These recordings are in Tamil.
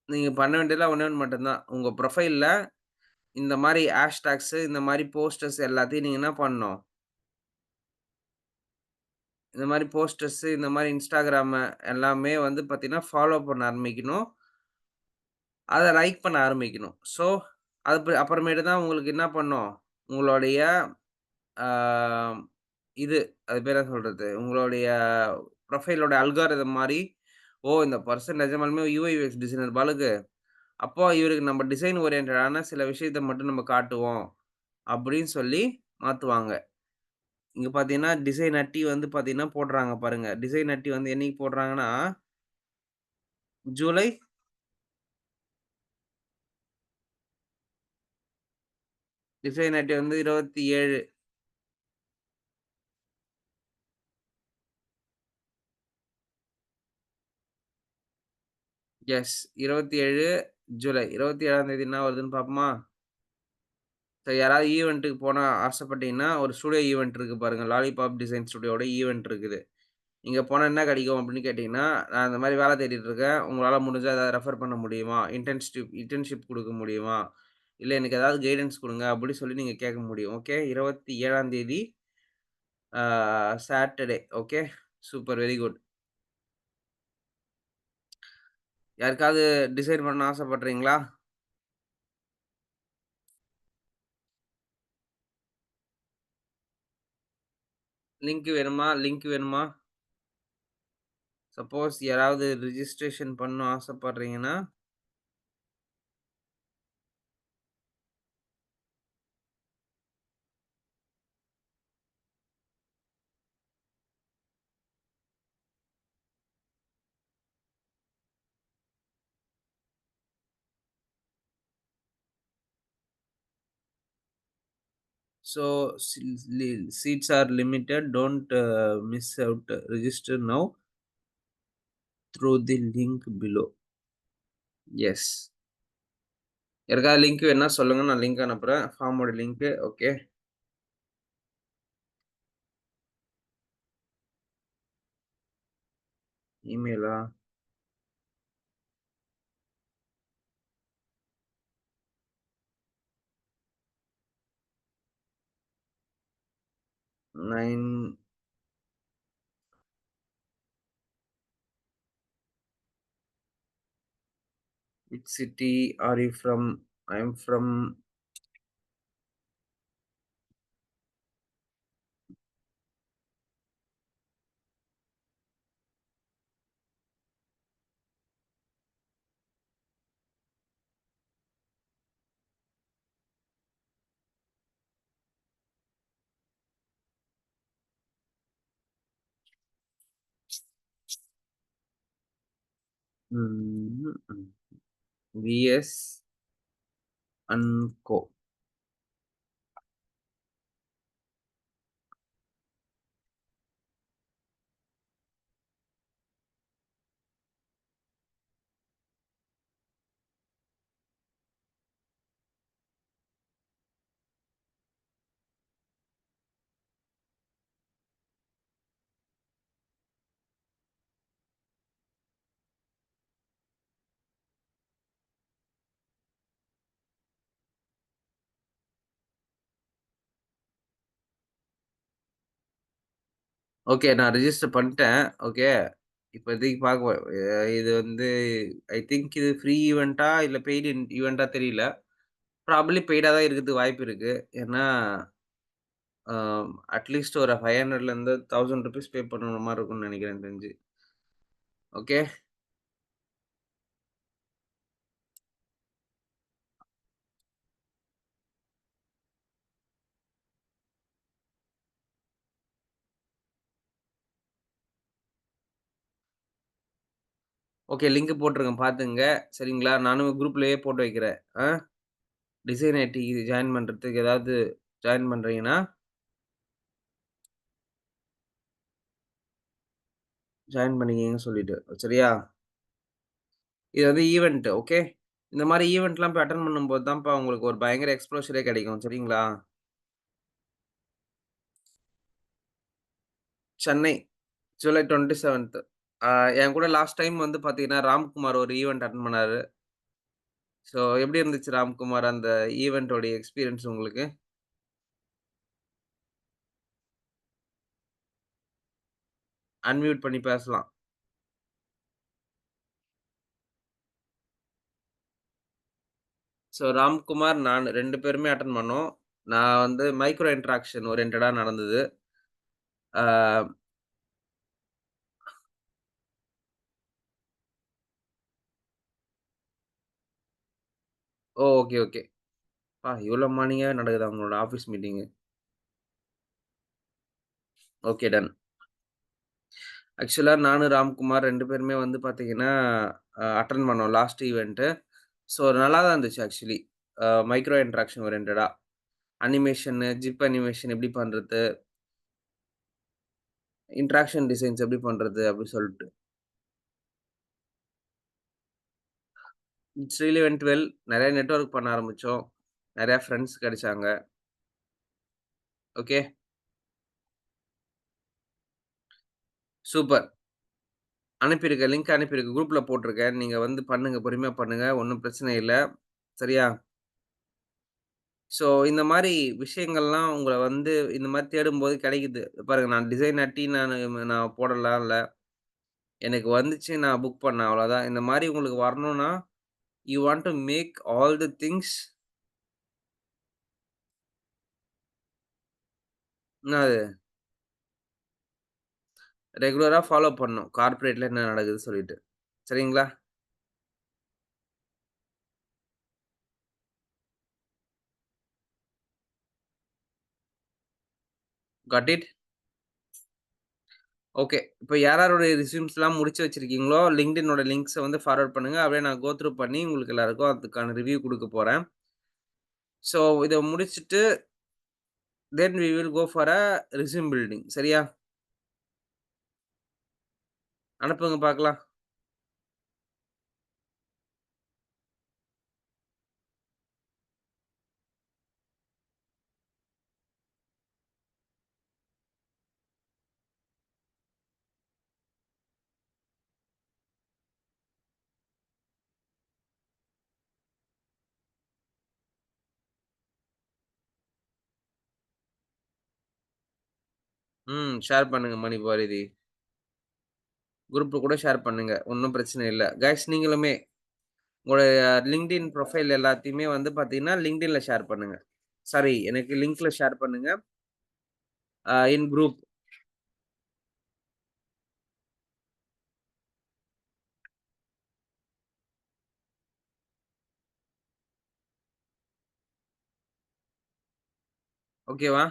நீங்க பண்ண வேண்டியதெல்லாம் ஒண்ணே ஒண்ணு மட்டும் தான். உங்க ப்ரொஃபைல்ல இந்த மாரி ஹேஷ்டாக்ஸு, இந்த மாரி போஸ்டர்ஸ் எல்லாத்தையும் நீங்க என்ன பண்ணணும்? இந்த மாரி போஸ்டர்ஸு, இந்த மாரி Instagram எல்லாமே வந்து பார்த்தீங்கன்னா, ஃபாலோ பண்ண ஆரம்பிக்கணும். அத லைக் பண்ண ஆரம்பிக்கணும். ஸோ, அப்புறமேட்டு தான் உங்களுக்கு என்ன பண்ணும்? உங்களுடைய ஆ இது அது பேர் என்ன சொல்றது? உங்களுடைய ப்ரொஃபைலோட அல்காரிதம் மாரி, ஓ! இந்த பர்சன் நிஜமாலுமே யுஐ யுஎக்ஸ் டிசைனர் பாலுக்கு. அப்போ இவருக்கு நம்ம டிசைன் ஓரியன்டடான சில விஷயத்த மட்டும் நம்ம காட்டுவோம். அப்படின்னு சொல்லி மாத்துவாங்க. இங்க பார்த்தீங்கன்னா, டிசைன் அட்டி வந்து பார்த்தீங்கன்னா போடுறாங்க பாருங்க. டிசைன் அட்டி வந்து என்னைக்கு போடுறாங்கன்னா, ஜூலை டிசைன் அட்டி வந்து 27 எஸ் 27 ஜூலை. 27ஆம் தேதி என்ன வருதுன்னு பார்ப்போமா? ஸோ யாராவது ஈவென்ட்டுக்கு போனா ஆசைப்பட்டீங்கன்னா, ஒரு ஸ்டூடியோ ஈவென்ட் இருக்கு பாருங்க. லாலிபாப் டிசைன் ஸ்டுடியோட ஈவென்ட் இருக்குது. இங்க போனா என்ன கிடைக்கும் அப்படின்னு கேட்டீங்கன்னா, நான் இந்த மாரி வேலை தேடிட்டு இருக்கேன். உங்களால முடிஞ்சா ஏதாவது ரெஃபர் பண்ண முடியுமா? இன்டர்ன்ஷிப் குடுக்க முடியுமா? இல்ல எனக்கு ஏதாவது கைடன்ஸ் குடுங்க அப்படி சொல்லி நீங்க கேட்க முடியும். ஓகே. 27ஆம் தேதி ஆ Saturday. Okay. Super very good. யாருக்காவது டிசைன் பண்ண ஆசைப்படுறீங்களா? லிங்க் வேணுமா? சப்போஸ் யாராவது ரிஜிஸ்ட்ரேஷன் பண்ண ஆசைப்படுறீங்கன்னா so seats are limited. Don't miss out. Register now through the link below. Yes. யாருக்காவது லிங்க் வேணுனா சொல்லுங்க. நான் லிங்க் அனுப்புறேன். ஃபார்மோட லிங்க். ஓகே. இமெயிலா? 9 which city are you from? I'm from ம் VS அன்கோ. ஓகே. நான் ரிஜிஸ்டர் பண்ட்டேன். ஓகே. இப்போதைக்கு பார்க்க இது வந்து ஐ திங்க் இது ஃப்ரீ ஈவென்ட்டா இல்ல பெய்டு ஈவென்ட்டா தெரியல. ப்ராபபிலி பெய்டா தான் இருக்கறதுக்கு வாய்ப்பு இருக்கு. ஏன்னா, அ அட்லீஸ்ட் ஒரு 500லேருந்து ₹1000 பே பண்ணுற மாரி இருக்கும்னு நெனைக்கிறேன் எனக்கு தெரிஞ்சு. ஓகே. ஓகே. லிங்க் போட்டுருக்கேன் பார்த்துங்க. சரிங்களா? நானும் குரூப்லயே போட்டு வைக்கிறேன். டிசைன் ஐடி ஜாயின் பண்றதுக்கு ஏதாவது ஜாயின் பண்றீங்கன்னா, ஜாயின் பண்ணிக்கங்கன்னு சொல்லிட்டு. சரியா? இது வந்து ஈவென்ட் ஓகே. இந்த மாரி ஈவென்ட்லாம் போய் அட்டெண்ட் பண்ணும்போது தான்ப்பா உங்களுக்கு ஒரு பயங்கர எக்ஸ்போஷரே கிடைக்கும். சரிங்களா? சென்னை ஜூலை 27த். என் கூட லாஸ்ட் டைம் வந்து பார்த்தீங்கன்னா, ராம்குமார் ஒரு ஈவென்ட் அட்டெண்ட் பண்ணாரு. ஸோ எப்படி இருந்துச்சு ராம்குமார் அந்த ஈவென்ட்டோடைய எக்ஸ்பீரியன்ஸ் உங்களுக்கு? அன்மியூட் பண்ணி பேசலாம். ஸோ ராம்குமார், நான் 2 பேருமே அட்டெண்ட் பண்ணோம். நான் வந்து மைக்ரோ இன்டராக்ஷன் ஓரியன்டடா நடந்தது. ஆ ஓ! Okay, okay. இவ்ளோ மார்னிங்காவே நடக்குதா உங்களோட ஆஃபீஸ் மீட்டிங்கு? Okay done. ஆக்சுவலா நானும் ராம்குமார் 2 பேருமே வந்து பார்த்தீங்கன்னா, அட்டெண்ட் பண்ணோம் லாஸ்ட் ஈவென்ட்டு. ஸோ நல்லா தான் இருந்துச்சு ஆக்சுவலி. மைக்ரோ இன்டராக்ஷன் ஓரியன்டடா. அனிமேஷனு, ஜிப் அனிமேஷன் எப்படி பண்றது? இன்டராக்ஷன் டிசைன்ஸ் எப்படி பண்றது? அப்படி சொல்ட்டு. It's really went well. நெறைய நெட்வொர்க் பண்ண ஆரம்பிச்சோம். நெறைய ஃப்ரெண்ட்ஸ் கிடைச்சாங்க. ஓகே. சூப்பர். அனுப்பியிருக்கேன். லிங்க் அனுப்பியிருக்கேன். குரூப்ல போட்டிருக்கேன். நீங்க வந்து பண்ணுங்க. பொறுமையா பண்ணுங்க. ஒண்ணும் பிரச்சனை இல்ல. சரியா? ஸோ இந்த மாரி விஷயங்கள்லாம் உங்கள வந்து இந்த மாரி தேடும்போது கிடைக்குது. பாருங்க நான் டிசைன் நான் போடலாம் இல்ல. எனக்கு வந்துச்சு நான் புக் பண்ணேன் அவ்வளோதான். இந்த மாரி உங்களுக்கு வரணும்னா, you want to make all the things என்னது ரெகுலரா ஃபாலோ பண்ணணும். கார்ப்பரேட்ல என்ன நடக்குது சொல்லிட்டு. சரிங்களா? Got it? ஓகே. இப்ப யார் யாருடைய ரெஸ்யூம்ஸ்லாம் முடிச்சு வச்சிருக்கீங்களோ, LinkedInோட லிங்க்ஸ வந்து ஃபார்வர்ட் பண்ணுங்க. அப்படியே நான் கோ த்ரூ பண்ணி உங்களுக்கு எல்லாருக்கும் அதுக்கான ரிவ்யூ குடுக்க போறேன். ஸோ இத முடிச்சுட்டு then we will go for resume building. சரியா? அனுப்புங்க பார்க்கலாம். ஷேர் பண்ணுங்க மணிபாரதி. குரூப்ல கூட ஷேர் பண்ணுங்க. ஒண்ணும் பிரச்சனை இல்ல. கைஸ் நீங்களுமே உங்களுடைய LinkedIn ப்ரொஃபைல் எல்லாத்தையுமே வந்து பார்த்தீங்கன்னா, LinkedInல ஷேர் பண்ணுங்க. சாரி எனக்கு லிங்க்ல ஷேர் பண்ணுங்க. In group. ஓகேவா?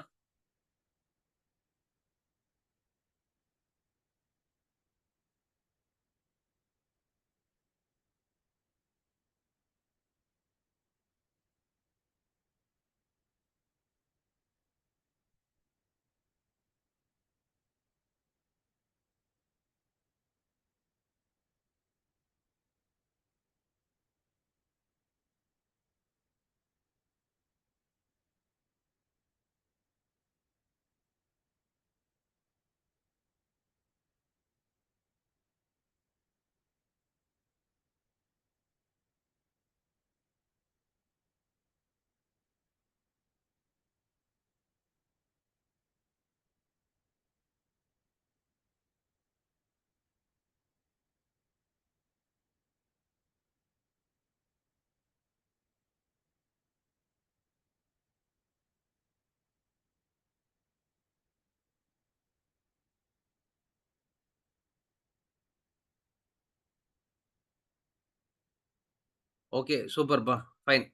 ஓகே. சூப்பர்ப்பா. ஃபைன்.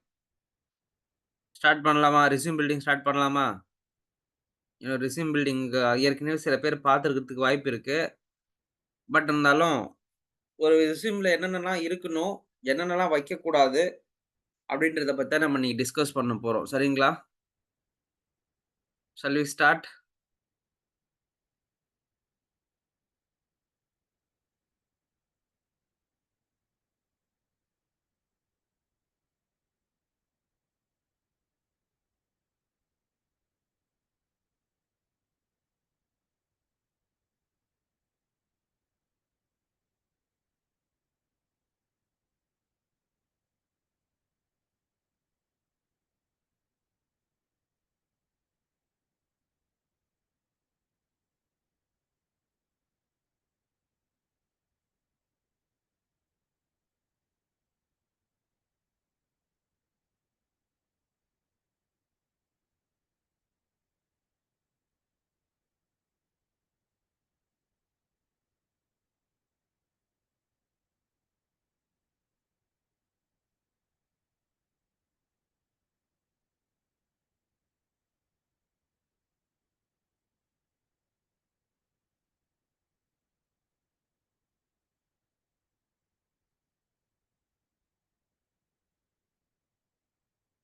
ஸ்டார்ட் பண்ணலாமா? ரெஸ்யூம் பில்டிங் ஸ்டார்ட் பண்ணலாமா? ரெஸ்யூம் பில்டிங் ஏற்கனவே சில பேர் பார்த்திருக்கிறதுக்கு வாய்ப்பு இருக்கு. பட் இருந்தாலும் ஒரு ரெஸ்யூம்ல என்னென்னலாம் இருக்கணும்? என்னென்னலாம் வைக்கக்கூடாது? அப்படின்றத பத்தி தான் நம்ம இன்னைக்கு டிஸ்கஸ் பண்ண போறோம். சரிங்களா? Shall we start?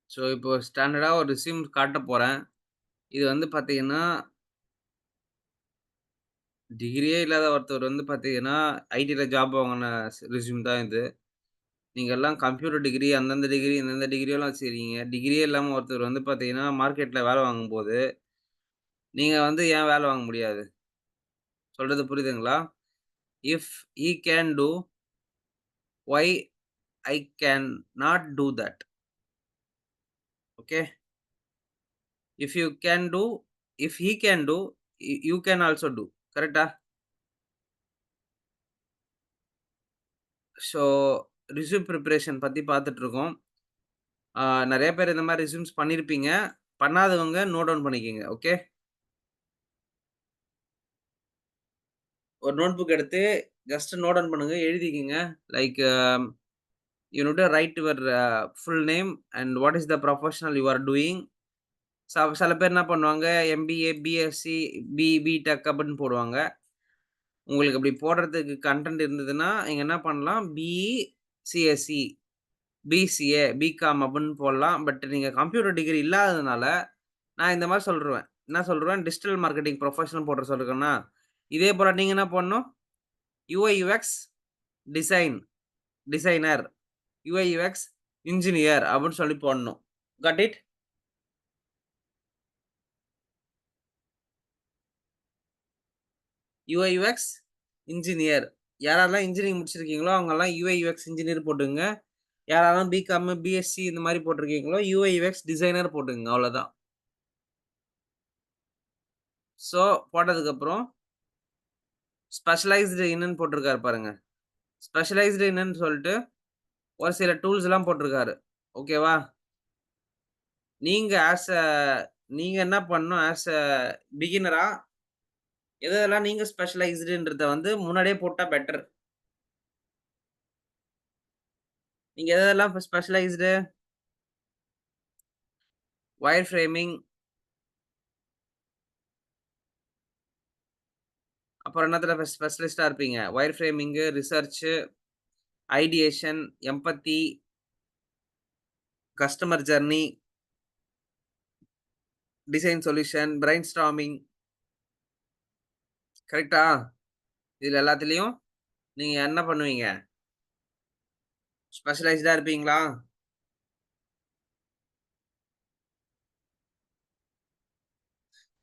ஸோ, இப்போ ஸ்டாண்டர்டா ஒரு ரெஸ்யூம் காட்டப் போறேன். இது வந்து பார்த்தீங்கன்னா, டிகிரியே இல்லாத ஒருத்தர் வந்து பார்த்தீங்கன்னா, ஐடில ஜாப் வாங்குன ரெஸ்யூம் தான் இது. நீங்க எல்லாம் கம்ப்யூட்டர் டிகிரி, அந்தந்த டிகிரி, இந்தந்த டிகிரியெல்லாம் வச்சிருக்கீங்க. டிகிரியே இல்லாம ஒருத்தர் வந்து பார்த்தீங்கன்னா, மார்க்கெட்ல வேலை வாங்கும்போது, நீங்க வந்து ஏன் வேலை வாங்க முடியாது? சொல்றது புரியுதுங்களா? If he can do, why I can not do that. Okay. If you can do, if he can do, you can also do. கரெக்ட்டா? ஸோ, ரெஸ்யூம் பிரிப்பரேஷன் பத்தி பார்த்துட்டு இருக்கோம். நெறைய பேர் இந்த மாரி ரெஸ்யூம்ஸ் பண்ணியிருப்பீங்க. பண்ணாதவங்க நோட் டவுன் பண்ணிக்கங்க. ஓகே. ஒரு நோட் புக் எடுத்து ஜஸ்ட் நோட் டவுன் பண்ணுங்க. எழுதிக்கங்க. Like you need to write your full name and what is the professional you are doing. சில பேர் என்ன பண்ணுவாங்க, எம்பிஏ, பிஎஸ்சி, பிடெக் அப்படின்னு போடுவாங்க. உங்களுக்கு அப்படி போடுறதுக்கு கன்டென்ட் இருந்ததுன்னா, நீங்க என்ன பண்ணலாம், பிஇ, சிஎஸ்இ, பிசிஏ, பிகாம் அப்படின்னு போடலாம். பட் நீங்க கம்ப்யூட்டர் டிகிரி இல்லாததுனால, நான் இந்த மாரி சொல்ருவேன். என்ன சொல்ருவேன், டிஜிட்டல் மார்க்கெட்டிங் ப்ரொஃபஷனல் போட சொல்லிருக்கேனா, இதே போல நீங்க என்ன பண்ணணும், UI, UX design designer, UI, UX engineer அப்படின்னு சொல்லி போடணும். Got it? UI, UX engineer. யாரெல்லாம் இன்ஜினியரிங் முடிச்சிருக்கீங்களோ, அவங்கலாம் யுஐ, யுஎக்ஸ் இன்ஜினியர் போட்டுக்கங்க. யாரெல்லாம் பிகாம், பிஎஸ்சி இந்த மாரி போட்டிருக்கீங்களோ, யுஐ, யுஎக்ஸ் டிசைனர் போட்டுக்கங்க. அவ்வளோதான். ஸோ போட்டதுக்கப்புறம் ஸ்பெஷலைஸ்டு இன்னு போட்டிருக்காரு பாருங்க. ஸ்பெஷலைஸ்டு இன்னு சொல்ட்டு ஒரு சில டூல்ஸ்லாம் போட்டிருக்காரு. ஓகேவா? நீங்க நீங்க என்ன பண்ணணும் பிகினரா எதெல்லாம் நீங்க ஸ்பெஷலைஸ்டுன்றத வந்து முன்னாடியே போட்டா பெட்டர். நீங்க எதெல்லாம் ஸ்பெஷலைஸ்டு? வயர் ஃப்ரேமிங், அப்புறம் என்னத்துல ஸ்பெஷலிஸ்ட்டா இருப்பீங்க? Wireframing, research, ideation, empathy, customer journey, design solution, brainstorming. கரெக்ட்டா? இதுல எல்லாத்துலயும் நீங்க என்ன பண்ணுவீங்க? ஸ்பெஷலைஸ்டா இருப்பீங்களா?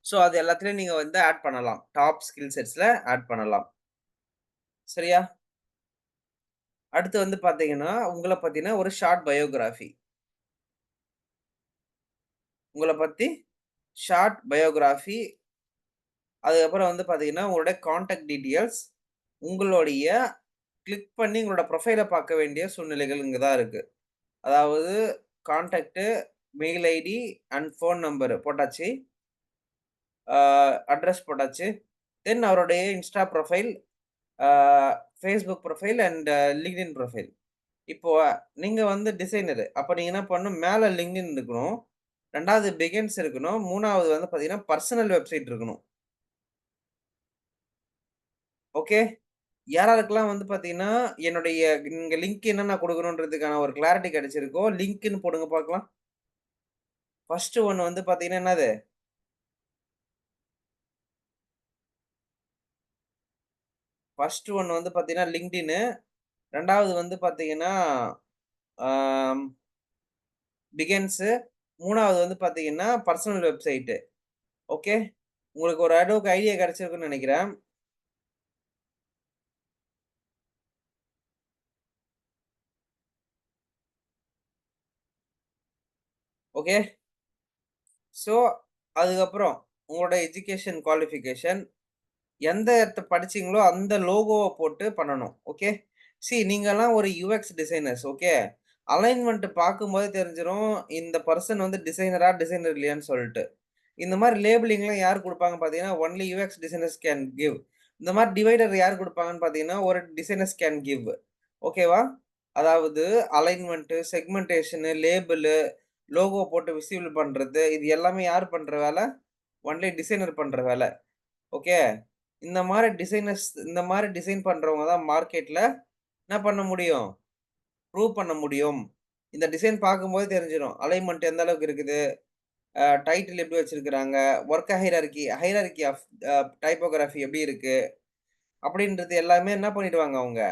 ஸோ அது எல்லாத்துலயும் நீங்க வந்து ஆட் பண்ணலாம். டாப் ஸ்கில் செட்ஸ்ல ஆட் பண்ணலாம். சரியா? அடுத்து வந்து பார்த்தீங்கன்னா, உங்கள பத்தின ஒரு ஷார்ட் பயோகிராஃபி. உங்கள பத்தி ஷார்ட் பயோகிராஃபி. அதுக்கப்புறம் வந்து பார்த்தீங்கன்னா, உங்களுடைய கான்டாக்ட் டீட்டெயில்ஸ். உங்களுடைய கிளிக் பண்ணி உங்களோட ப்ரொஃபைல பார்க்க வேண்டிய சூழ்நிலைகள் இங்க தான் இருக்கு. அதாவது contact, mail ID and phone number போட்டாச்சு. ஆ அட்ரஸ் போட்டாச்சு. தென் அவருடைய insta profile, ah Facebook profile and LinkedIn profile. இப்போ நீங்க வந்து டிசைனரு. அப்ப நீங்க என்ன பண்ணணும், மேல LinkedIn இருக்கணும். 2வது பிகின்ஸ் இருக்கணும். 3வது வந்து பார்த்தீங்கன்னா, பர்சனல் வெப்சைட் இருக்கணும். ஓகே. யார் யாருக்கெல்லாம் வந்து பார்த்தீங்கன்னா, என்னுடைய இங்க லிங்க் என்னென்ன குடுக்கணுன்றதுக்கான ஒரு கிளாரிட்டி கிடைச்சிருக்கோ, லிங்க்ன்னு போடுங்க பார்க்கலாம். ஃபர்ஸ்ட் ஒன் வந்து பார்த்தீங்கன்னா என்னது? ஃபர்ஸ்ட் ஒன் வந்து பார்த்தீங்கன்னா, LinkedIn. 2வது வந்து பார்த்தீங்கன்னா, ஆம் பிகின்ஸு. 3வது வந்து பார்த்தீங்கன்னா, பர்சனல் வெப்சைட். ஓகே. உங்களுக்கு ஒரு அளவுக்கு ஐடியா கிடைச்சிருக்கும்னு நெனைக்கிறேன். ஓகே. ஸோ, அதுக்கப்புறம் உங்களோட எஜுகேஷன் குவாலிஃபிகேஷன் எந்த படிச்சீங்களோ அந்த லோகோவ போட்டு பண்ணணும். ஓகே. நீங்கலாம் ஒரு யுஎக்ஸ் டிசைனர்ஸ். ஓகே. அலைன்மென்ட் பார்க்கும்போதே தெரிஞ்சிரும். இந்த பெர்சன் வந்து டிசைனரா, டிசைனர் இல்லையான்னு சொல்ட்டு. இந்த மாரி லேபலிங்லாம் யார் குடுப்பாங்க பார்த்தீங்கன்னா, only UX designers can give. இந்த மாரி டிவைடர் யார் குடுப்பாங்கன்னு பார்த்தீங்கன்னா, ஒரு டிசைனர்ஸ் கேன் கிவ். ஓகேவா? அதாவது அலைன்மென்ட், செக்மென்டேஷன், லேபிளு, லோகோ போட்டு விசிபிள் பண்றது, இது எல்லாமே யார் பண்ற வேல? ஒன்லி டிசைனர் பண்ற வேல. ஓகே. இந்த மாரி டிசைன் பண்றவங்க தான் மார்க்கெட்ல என்ன பண்ண முடியும்? ப்ரூவ் பண்ண முடியும். இந்த டிசைன் பார்க்கும்போது தெரிஞ்சிரும். அலைன்மென்ட் எந்த அளவுக்கு இருக்குது, டைட்டில் எப்படி வச்சிருக்கிறாங்க, வொர்க் ஹைரார்கி ஆஃப் டைப்போகிராஃபி எப்படி இருக்கு, அப்படின்றது எல்லாமே என்ன பண்ணிடுவாங்க அவங்க,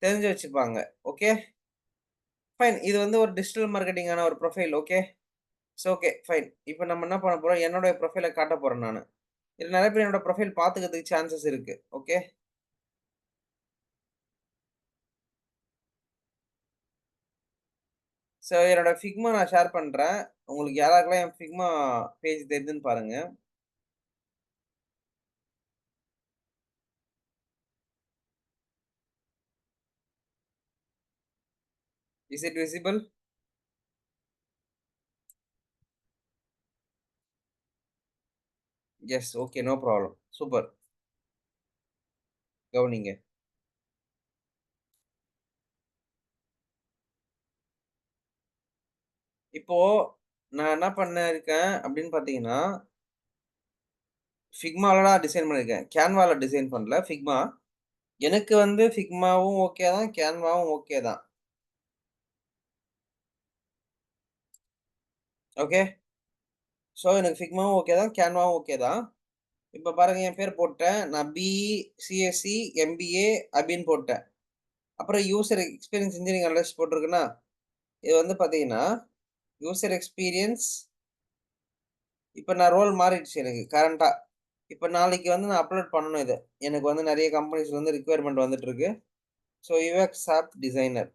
தெரிஞ்சு வச்சுப்பாங்க. ஓகே. ஃபைன். இது வந்து ஒரு டிஜிட்டல் மார்க்கெட்டிங்கான ஒரு ப்ரொஃபைல். ஓகே. ஓகே. ஃபைன். இப்ப நம்ம என்ன பண்ண போறோம், என்னுடைய ப்ரொஃபைல காட்டப் போறேன் நானு. இதுல நெறைய பேர் என்னோட ப்ரொஃபைல் பார்த்துக்கிறதுக்கு சான்சஸ் இருக்கு. ஓகே. என்னோட Figma நான் ஷேர் பண்றேன். உங்களுக்கு யாராருக்கெல்லாம் என் Figma பேஜ் தெரியுதுன்னு பாருங்க. Is it visible? Yes. Okay. No problem. Super. கவனிங்க. இப்போ நான் என்ன பண்ணிருக்கேன் அப்படின்னு பார்த்தீங்கன்னா, Figmaல தான் டிசைன் பண்ணியிருக்கேன். Canvaல டிசைன் பண்ணல. Figma. எனக்கு வந்து Figmaவும் ஓகே தான். Canvaவும் ஓகே தான். ஓகே. எனக்கு Figmaவும் ஓகே தான். Canvaவும் ஓகே தான். இப்ப பாருங்க என் பேர் போட்டேன். நான் பிஇ, சிஎஸ்சி, எம்பிஏ அப்படின்னு போட்டேன். அப்புறம் யூசர் எக்ஸ்பீரியன்ஸ் இன்ஜினியரிங் அனலிஸ்ட் போட்டிருக்கேனா, இது வந்து பார்த்தீங்கன்னா, யூசர் எக்ஸ்பீரியன்ஸ் இப்ப நான் ரோல் மாறிடுச்சு எனக்கு கரண்ட்டா. இப்ப நாளைக்கு வந்து நான் அப்லோட் பண்ணணும் இத. எனக்கு வந்து நெறைய கம்பெனிஸ்ல வந்து ரிக்வயர்மென்ட் வந்துட்டு இருக்கு. UX app designer.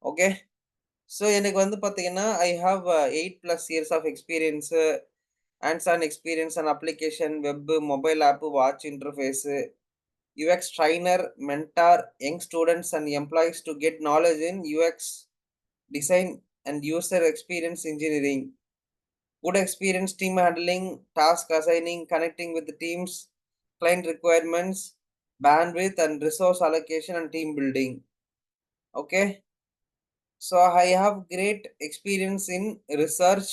ஓகே. எனக்கு வந்து பார்த்தீங்கன்னா, I have 8+ years of experience, hands on experience on application, web, mobile app, watch interface, UX trainer, mentor young students and employees to get knowledge in UX design and user experience engineering. Good experience team handling, task assigning, connecting with the teams, client requirements, bandwidth and resource allocation and team building. Okay. I have great experience in research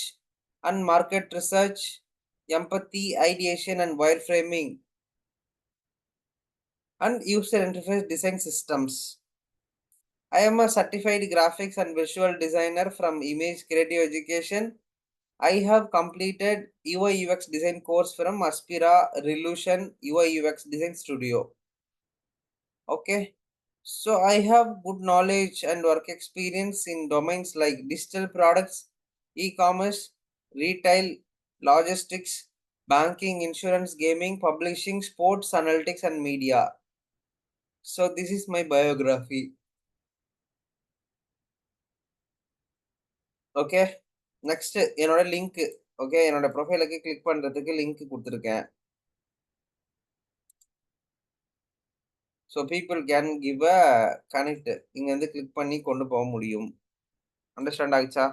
and market research, empathy, ideation and wireframing and user interface design systems. I am a certified graphics and visual designer from Image Creative Education. I have completed UI UX design course from Aspira Revolution UI UX Design Studio. Okay. I have good knowledge and work experience in domains like digital products, e-commerce, retail, logistics, banking, insurance, gaming, publishing, sports, analytics, and media. This is my biography. Okay. Next என்னோட லிங்க். ஓகே. என்னோட ப்ரொஃபைலுக்கு கிளிக் பண்றதுக்கு லிங்க் குடுத்துருக்கேன். People can give a connect. இங்க வந்து கிளிக் பண்ணி கொண்டு போக முடியும். அண்டர்ஸ்டாண்ட் ஆகுச்சா?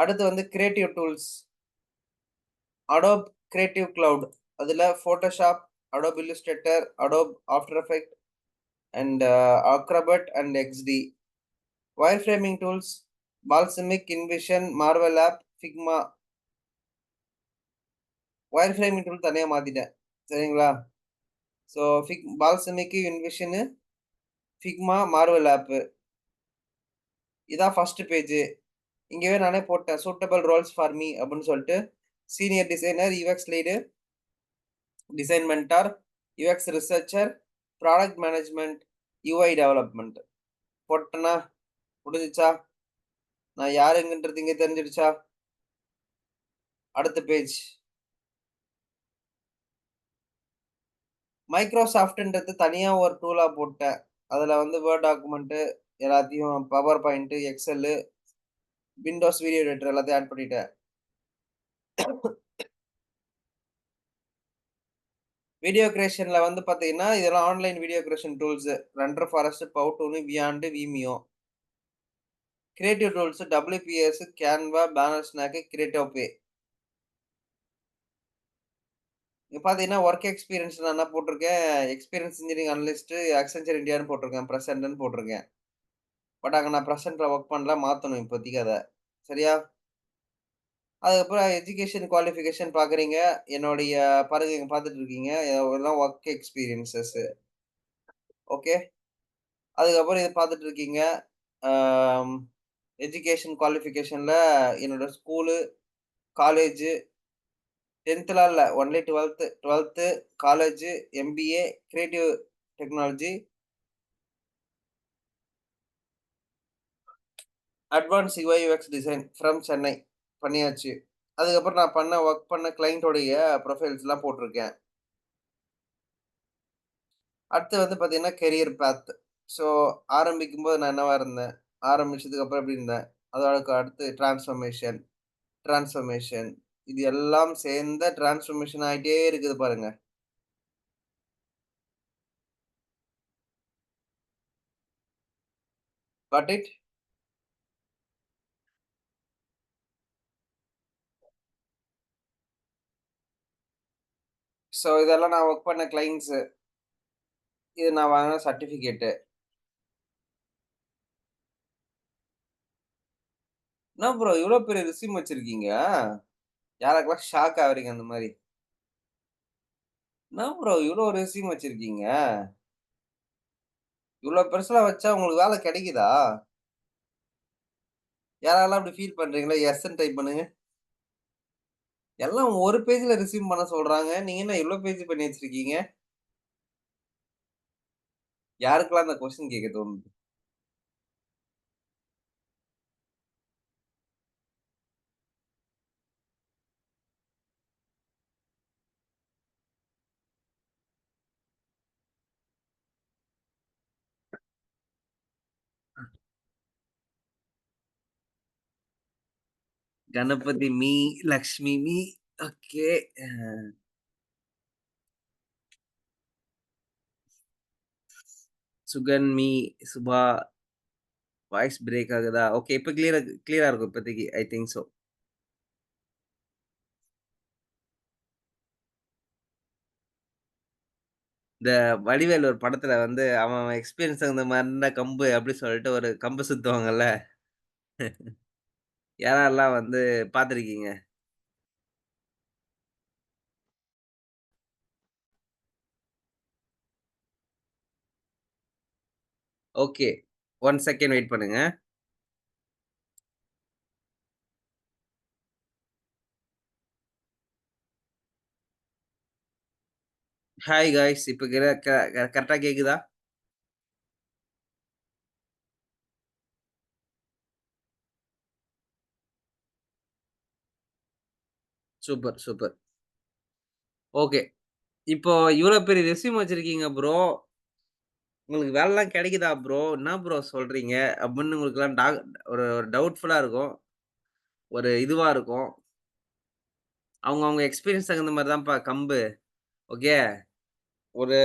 அடுத்து வந்து creative tools. Adobe Creative Cloud. அதுல Photoshop, Adobe Illustrator, Adobe After Effects and Acrobat and XD. Wireframing tools, Balsamic, InVision, Marvel App, Figma. Wireframing tool தனியா மாத்திட்டேன். சரிங்களா? Balsamic, InVision, Figma, Marvel App. இதான் ஃபர்ஸ்ட் பேஜ். இங்கவே நானே போட்டேன். சூட்டபிள் ரோல்ஸ் ஃபார் மீ அப்படின்னு சொல்லிட்டு senior designer, UX leader, design mentor, UX researcher, product management, UI development போட்டேனா முடிஞ்சிச்சா? நான் யாருங்கன்றது இங்க தெரிஞ்சிடுச்சா? அடுத்த பேஜ். மைக்ரோசாஃப்ட்ன்றது தனியா ஒரு டூலா போட்டேன். அதுல வந்து வேர்ட் டாக்குமெண்ட் எல்லாத்தையும் PowerPoint, Excel, Windows video editor எல்லாத்தையும் ஆட் பண்ணிட்டேன். வீடியோ கிரியேஷன்ல வந்து பாத்தீங்கன்னா, இதெல்லாம் online video creation tools. Renderforest, Powtoon, Vyond, Vimeo. Creative tools WPS, Canva, Bannersnack, creative pay. இங்க பாத்தீங்கன்னா, ஒர்க் எக்ஸ்பீரியன்ஸ் நான் என்ன போட்டிருக்கேன், எக்ஸ்பீரியன்ஸ் இன்ஜினியரிங் அனலிஸ்ட், அக்சென்சர் இந்தியான்னு போட்டிருக்கேன். பிரசன்ட்ன்னு போட்டிருக்கேன். பட் அங்க நான் பிரசன்ட்ல ஒர்க் பண்ணல. மாத்தணும் இப்போதைக்கு அத. சரியா? அதுக்கப்புறம் எஜுகேஷன் குவாலிஃபிகேஷன் பார்க்குறீங்க. என்னுடைய பாருங்க இங்க பார்த்துட்டு இருக்கீங்க. இதெல்லாம் வொர்க் எக்ஸ்பீரியன்ஸஸ். ஓகே. அதுக்கப்புறம் இத பார்த்துட்டு இருக்கீங்க. ஆம் எஜுகேஷன் குவாலிஃபிகேஷன்ல என்னோட ஸ்கூலு, காலேஜு 10த்லாம் இல்ல. ஒன்லி 12த் college, MBA, creative technology, advance UI UX design from Chennai பண்ணியாச்சு. அதுக்கப்புறம் நான் வொர்க் பண்ண கிளையன்ட்டோடைய ப்ரொஃபைல்ஸ்லாம் போட்டிருக்கேன். அடுத்து வந்து பார்த்தீங்கன்னா, கெரியர் பாத். ஸோ ஆரம்பிக்கும்போது நான் என்னவா இருந்தேன்? ஆரம்பிச்சதுக்கு அப்புறம் எப்படி இருந்தேன்? அதோட அடுத்து டிரான்ஸ்ஃபர்மேஷன், டிரான்ஸ்ஃபர்மேஷன் இது எல்லாம் சேர்ந்த டிரான்ஸ்ஃபர்மேஷன் ஆயிட்டே இருக்குது பாருங்க. God it? ஸோ இதெல்லாம் நான் வொர்க் பண்ண கிளையன்ட்ஸு. இது நான் வாங்குன சர்டிஃபிகேட்டு. என்ன ப்ரோ இவ்ளோ பெரிய ரெஸ்யூம் வச்சிருக்கீங்க? யாருக்கெல்லாம் ஷாக் ஆகுறீங்க அந்த மாரி? என்ன ப்ரோ இவ்ளோ ரெஸ்யூம் வச்சிருக்கீங்க? இவ்ளோ பெருசுலாம் வச்சா உங்களுக்கு வேலை கிடைக்குதா? யாரெல்லாம் அப்படி ஃபீல் பண்றீங்களோ, எஸ்ன்னு டைப் பண்ணுங்க. எல்லாம் ஒரு பேஜ்ல ரெஸ்யூம் பண்ண சொல்றாங்க. நீங்க என்ன இவ்ளோ பேஜ் பண்ணி வச்சிருக்கீங்க? யாருக்கெல்லாம் அந்த கொஸ்டின் கேட்க தோணுது? Ganapathi me, Lakshmi me. Okay. அ Sugan me, Subha voice break ஆகுதா? ஓகே. இப்ப கிளியரா இருக்கும் இப்பதைக்கு. I think so. இந்த வடிவேலு ஒரு படத்துல வந்து அவன் அவன் எக்ஸ்பீரியன்ஸ் தகுந்த மாரினா கம்பு அப்டி சொல்லிட்டு ஒரு கம்பு சுத்துவாங்கல்ல. யாரெல்லாம் வந்து பார்த்துருக்கீங்க? ஓகே. 1 செகண்ட் வெயிட் பண்ணுங்க. ஹாய் காய்ஸ் இப்ப கரெக்ட்டா கேக்குதா? Super, super. ஓகே. இப்போ இவ்ளோ பெரிய ரெஸ்யூம் வச்சிருக்கீங்க ப்ரோ. உங்களுக்கு வேலைலாம் கிடைக்குதா ப்ரோ? என்ன ப்ரோ சொல்றீங்க? அப்டின்னு உங்களுக்குலாம் ஒரு ஒரு டவுட்ஃபுல்லா இருக்கும். ஒரு இதுவா இருக்கும். அவங்க எக்ஸ்பீரியன்ஸ் தகுந்த மாரி தான்ப்பா கம்பு. ஓகே. ஒரு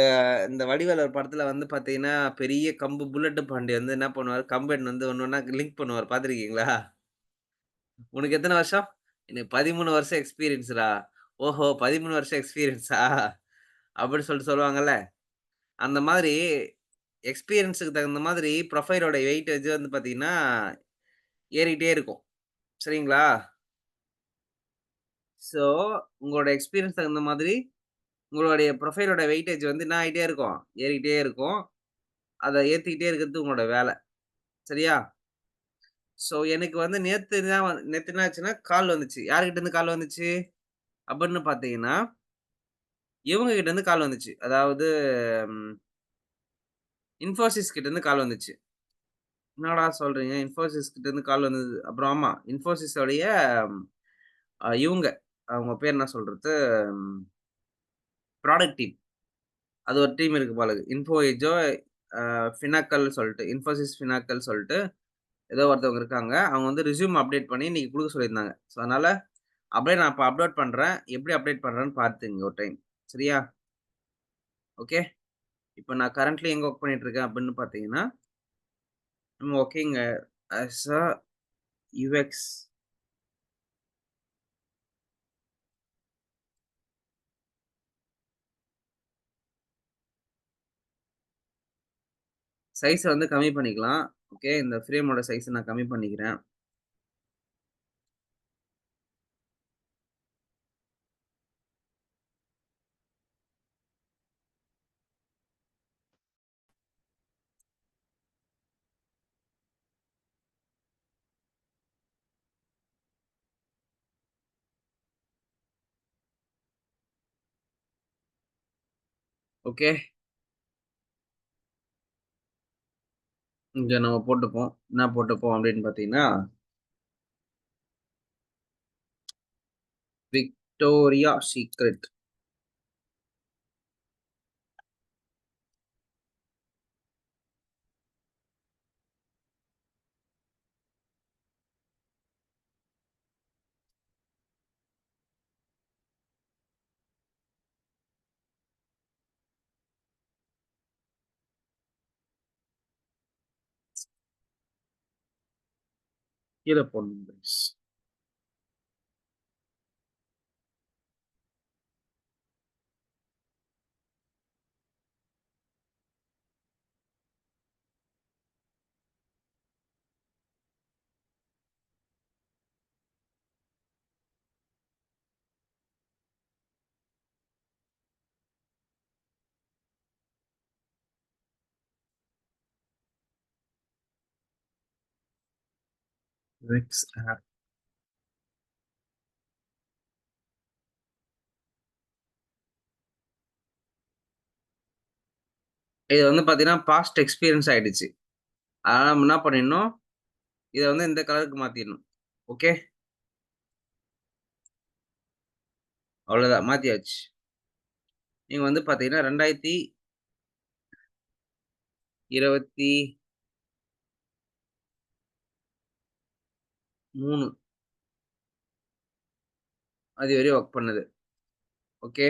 இந்த வடிவேலு ஒரு படத்துல வந்து பார்த்தீங்கன்னா, பெரிய கம்பு புல்லட் பாண்டி வந்து என்ன பண்ணுவாரு, கம்ப எடுத்துன்னு வந்து ஒண்ணு ஒண்ணா லிங்க் பண்ணுவாரு பார்த்துருக்கீங்களா? "உனக்கு எத்தன வருஷம்?" "எனக்கு 13 வருஷம் எக்ஸ்பீரியன்ஸ்டா." "ஓஹோ! 13 வருஷம் எக்ஸ்பீரியன்ஸா?" அப்படின்னு சொல்லிட்டு சொல்லுவாங்கல்ல. அந்த மாதிரி எக்ஸ்பீரியன்ஸ்‌க்கு தகுந்த மாதிரி ப்ரொஃபைலோட வெயிட்டேஜ் வந்து பார்த்தீங்கன்னா, ஏறிட்டே இருக்கும். சரிங்களா? ஸோ, உங்களோட எக்ஸ்பீரியன்ஸ் தகுந்த மாதிரி, உங்களுடைய ப்ரொஃபைலோட வெயிட்டேஜ் வந்து என்ன ஆயிட்டே இருக்கும்? ஏறிட்டே இருக்கும். அத ஏத்திக்கிட்டே இருக்கிறது உங்களோட வேல. சரியா? ஸோ, எனக்கு வந்து நேத்து என்ன ஆச்சுன்னா, கால் வந்துச்சு. யார்கிட்டருந்து கால் வந்துச்சு? அப்படின்னு பார்த்தீங்கன்னா, இவங்க கிட்டருந்து கால் வந்துச்சு. அதாவது ம் இன்ஃபோசிஸ் கிட்டருந்து கால் வந்துச்சு. என்னடா சொல்றீங்க? இன்ஃபோசிஸ் கிட்டருந்து கால் வந்தது. அப்புறம் ஆமா, இன்ஃபோசிஸோடைய இவங்க, அவங்க பேர் என்ன சொல்றது? ம் ப்ராடக்ட் டீம். அது ஒரு டீம் இருக்கு போல இருக்கு. இன்ஃபோ எட்ஜோ ஃபினாக்கல் சொல்ட்டு, இன்ஃபோசிஸ் ஃபினாக்கல் சொல்ட்டு ஏதோ ஒருத்தவங்க இருக்காங்க. அவங்க வந்து ரெஸ்யூம் அப்டேட் பண்ணி இன்னைக்கு குடுக்க சொல்லியிருந்தாங்க. ஸோ, அதனால அப்படியே நான் இப்ப அப்லோட் பண்றேன். எப்படி அப்டேட் பண்றேன்னு பார்த்துக்கங்க ஒரு டைம். சரியா? ஓகே. இப்ப நான் கரண்ட்லி எங்க வொர்க் பண்ணிட்டு இருக்கேன் அப்படின்னு பார்த்தீங்கன்னா, I'm working as a UX சைஸ வந்து கம்மி பண்ணிக்கலாம். ஓகே. இந்த ஃப்ரேமோட சைஸ நான் கம்மி பண்ணிக்கிறேன். ஓகே. இங்க நம்ம போட்டுப்போம். என்ன போட்டுப்போம் அப்படின்னு பார்த்தீங்கன்னா, விக்டோரியா சீக்ரெட். கீழ போடணும் கைஸ். Rex app. இது வந்து பார்த்தீங்கன்னா, பாஸ்ட் எக்ஸ்பீரியன்ஸ் ஆயிடுச்சு. அதனால நம்ம என்ன பண்ணிடணும், இத வந்து இந்த கலருக்கு மாத்திடணும். ஓகே. அவ்வளோதான் மாத்தியாச்சு. நீங்க வந்து பார்த்தீங்கன்னா, 2023 அதுவரையும் வொர்க் பண்ணுது. ஓகே.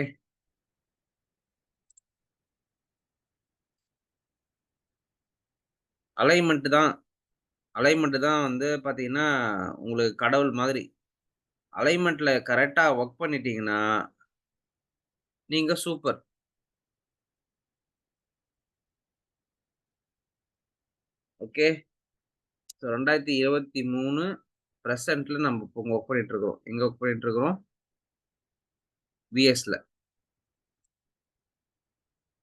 அலைன்மென்ட் தான் அலைன்மென்ட் தான் வந்து பார்த்தீங்கன்னா, உங்களுக்கு கடவுள் மாதிரி. அலைன்மென்ட்ல கரெக்ட்டா வொர்க் பண்ணிட்டீங்கன்னா, நீங்க சூப்பர். ஓகே. ஸோ 2023 பிரசன்ட்ல நம்ம இப்போ வொர்க் பண்ணிட்டு இருக்கிறோம். எங்க வொர்க் பண்ணிட்டு இருக்கிறோம்? விஎஸ்ல.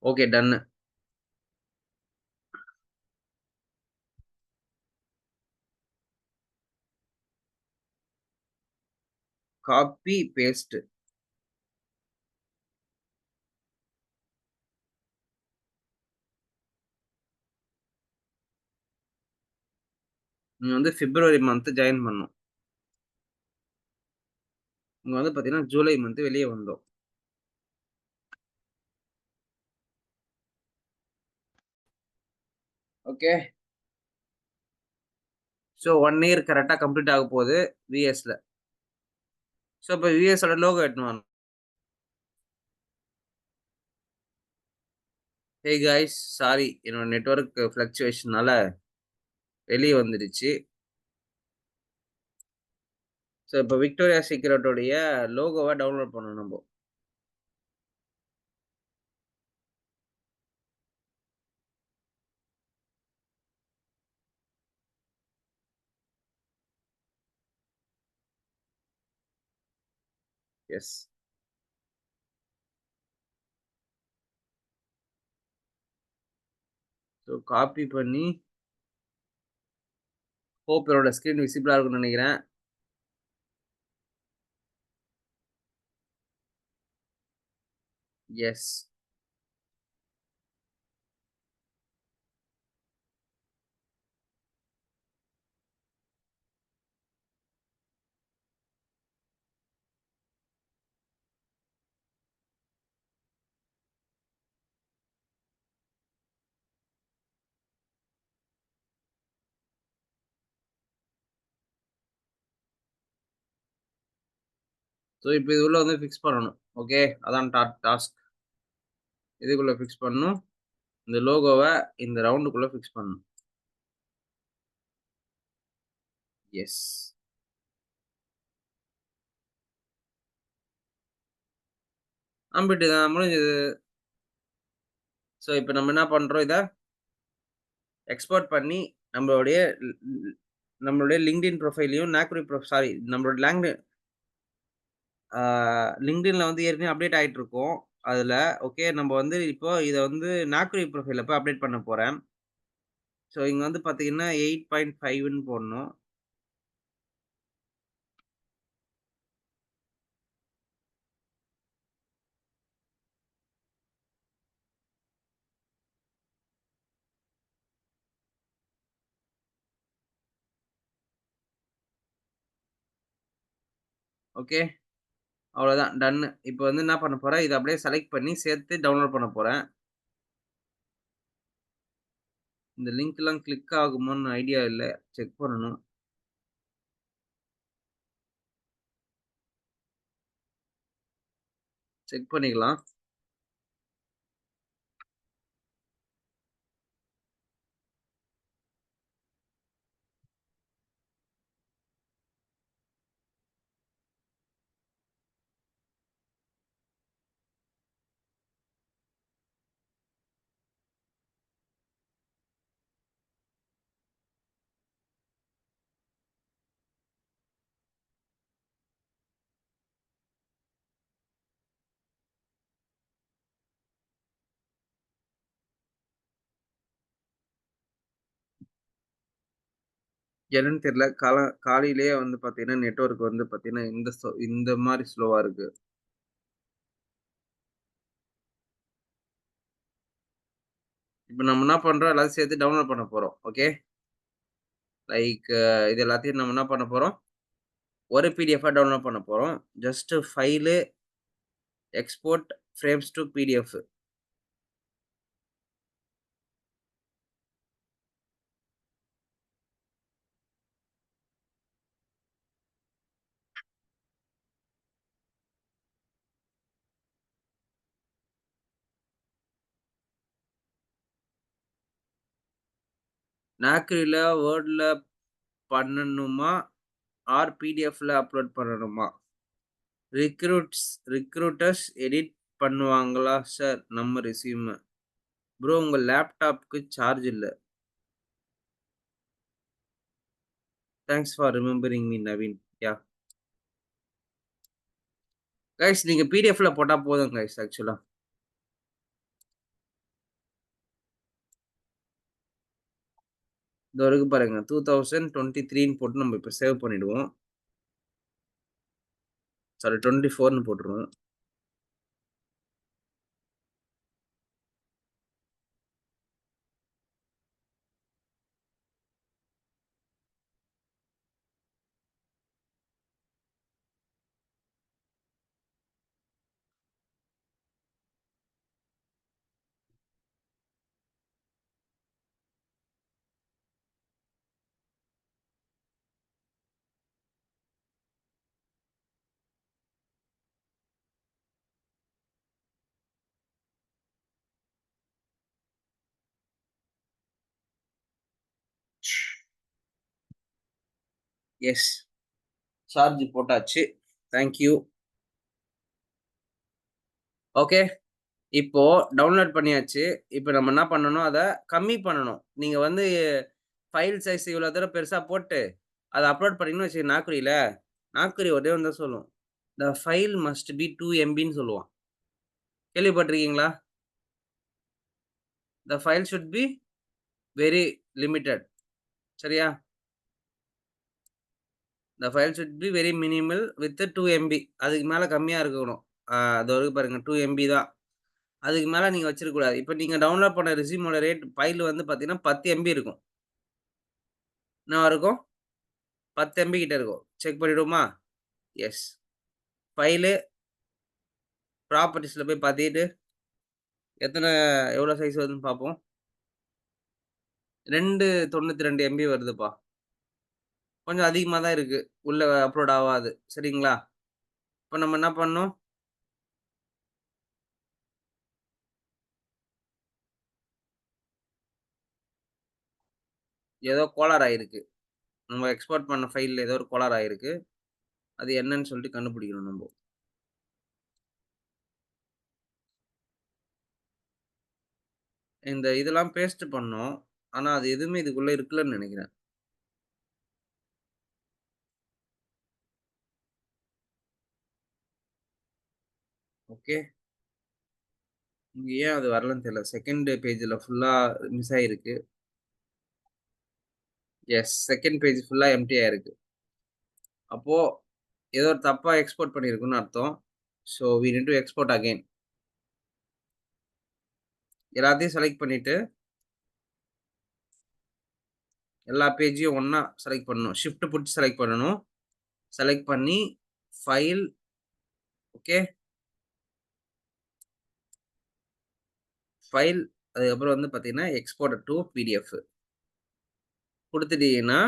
Okay done. Copy, paste. நீங்க வந்து பிப்ரவரி மந்த் ஜாயின் பண்ணணும். இங்க வந்து பார்த்தீங்கன்னா, ஜூலை மந்த் வெளிய வந்தோம். ஓகே. ஸோ 1 இயர் கரெக்ட்டா கம்ப்ளீட் ஆக போகுது விஎஸ்ல. ஸோ இப்ப விஎஸோட லோகோ எடுத்துன்னு வரணும். ஹே காய்ஸ் சாரி என்னோட நெட்வொர்க் ஃப்ளக்சுவேஷனால வெளிய வந்துடுச்சு. ஸோ இப்ப விக்டோரியா சீக்ரெட்டோடைய லோகோவ டவுன்லோட் பண்ணணும் நம்ப. எஸ். ஸோ காப்பி பண்ணி ஹோப் என்னோட ஸ்க்ரீன் விசிபிளா இருக்கும்னு நெனைக்கிறேன். எஸ். ஸோ இப்ப இது உள்ள வந்து ஃபிக்ஸ் பண்ணணும். ஓகே. அதான் டாஸ்க். இதுக்குள்ள ஃபிக்ஸ் பண்ணணும். இந்த லோகோவ இந்த ரவுண்டுக்குள்ள ஃபிக்ஸ் பண்ணணும். எஸ். அம்பிட்டு தான் முடிஞ்சது. ஸோ இப்ப நம்ம என்ன பண்றோம் இத எக்ஸ்போர்ட் பண்ணி நம்மளுடைய ல் ல் நம்மளுடைய LinkedIn ப்ரொஃபைலயும் நாக்ரி சாரி நம்மளோட ஆ LinkedInல வந்து ஏற்கனவே அப்டேட் ஆயிட்டு இருக்கும். அதுல ஓகே நம்ம வந்து இப்போ இத வந்து நாக்ரி ப்ரொஃபைல்ல போய் அப்டேட் பண்ண போறேன். ஸோ இங்க வந்து பார்த்தீங்கன்னா 8.5ன்னு போடணும். ஓகே. அவ்வளோதான் டன்னு. இப்ப வந்து என்ன பண்ண போறேன், இத அப்படியே செலக்ட் பண்ணி சேர்த்து டவுன்லோட் பண்ண போறேன். இந்த லிங்க்லாம் கிளிக் ஆகுமான்னு ஐடியா இல்ல. செக் பண்ணணும். செக் பண்ணிக்கலாம். என்னன்னு தெரியல. காலையிலேயே வந்து பார்த்தீங்கன்னா, நெட்வொர்க் வந்து பார்த்தீங்கன்னா, இந்த மாரி ஸ்லோவா இருக்கு. இப்ப நம்ம என்ன பண்றோம், எல்லாத்தையும் சேர்த்து டவுன்லோட் பண்ண போறோம். ஓகே. லைக் இது எல்லாத்தையும் நம்ம என்ன பண்ண போறோம், ஒரு பிடிஎஃப்பா டவுன்லோட் பண்ண போறோம். Just file, export frames to PDF. நாக்ரில வேர்ட்ல பண்ணணுமா? ஆர் பிடிஎஃப்ல அப்லோட் பண்ணணுமா? ரிக்ரூட்டர்ஸ் எடிட் பண்ணுவாங்களா சார் நம்ம ரெஸ்யூம? ப்ரோ உங்க லேப்டாப்க்கு சார்ஜ் இல்ல. Thanks for remembering me Naveen. Yeah! Guys நீங்க பிடிஎஃப்ல போட்டா போதும் கைஸ் ஆக்சுவலா. இதோ இருக்கு பாருங்க. 2023ன்னு போட்டு நம்ம இப்ப சேவ் பண்ணிடுவோம். சாரி 24ன்னு போட்டுருவோம். எஸ். சார்ஜ் போட்டாச்சு. Thank you. ஓகே. இப்போ டவுன்லோட் பண்ணியாச்சு. இப்ப நம்ம என்ன பண்ணணும், அத கம்மி பண்ணணும். நீங்க வந்து ஃபைல் சைஸ் இவ்வளோ தூரம் பெருசா போட்டு, அத அப்லோட் பண்ணீங்கன்னு வச்சுக்கங்க நாக்குரியில, நாக்குரி ஒண்ணே ஒண்ணு தான் சொல்லும். "த ஃபைல் மஸ்ட் பி 2 எம்பின்னு சொல்லுவான். கேள்விப்பட்டிருக்கீங்களா? "The file should be very limited." சரியா? "The file should be very minimal with 2 MB." அதுக்கு மேல கம்மியா இருக்கணும். அதோ இருக்கு பாருங்க 2 எம்பி தான். அதுக்கு மேல நீங்க வச்சிருக்க கூடாது. இப்ப நீங்க டவுன்லோட் பண்ண ரெஸ்யூமோட ஃபைல் வந்து பார்த்தீங்கன்னா 10 எம்பி இருக்கும். என்னவா இருக்கும்? 10 எம்பி கிட்ட இருக்கும். செக் பண்ணிடுவோமா? எஸ். ஃபைலு, ப்ராப்பர்ட்டீஸ்ல போய் பார்த்துட்டு, எத்தன எவ்வளோ சைஸ் வருதுன்னு பார்ப்போம். 292 எம்பி வருதுப்பா. கொஞ்சம் அதிகமா தான் இருக்கு. உள்ள அப்லோட் ஆவாது. சரிங்களா? இப்ப நம்ம என்ன பண்ணணும்? ஏதோ கோளாறு ஆயிருக்கு. நம்ம எக்ஸ்போர்ட் பண்ண ஃபைல்ல ஏதோ ஒரு கோளாறு ஆயிருக்கு. அது என்னன்னு சொல்லிட்டு கண்டுபிடிக்கணும் நம்ப. இந்த இதெல்லாம் பேஸ்ட் பண்ணோம். ஆனா, அது எதுவுமே இதுக்குள்ள இருக்கலன்னு நெனைக்கிறேன். ஓகே. இங்க ஏன் அது வரலன்னு தெரியல. 2ண்ட் பேஜ்ல ஃபுல்லா மிஸ் ஆயிருக்கு. எஸ். 2ண்ட் பேஜ் ஃபுல்லா எம்ப்டியா இருக்கு. அப்போ ஏதோ ஒரு தப்பா எக்ஸ்போர்ட் பண்ணியிருக்குன்னு அர்த்தம். So we need to export again. எல்லாத்தையும் செலக்ட் பண்ணிட்டு, எல்லா பேஜையும் ஒண்ணா செலக்ட் பண்ணணும். ஷிஃப்ட் புடிச்சு செலக்ட் பண்ணணும். செலக்ட் பண்ணி, ஃபைல் ஓகே. ஃபைல் அதுக்கப்புறம் வந்து பார்த்தீங்கன்னா, எக்ஸ்போர்ட் டூ பிடிஎஃப் குடுத்துட்டீங்கன்னா,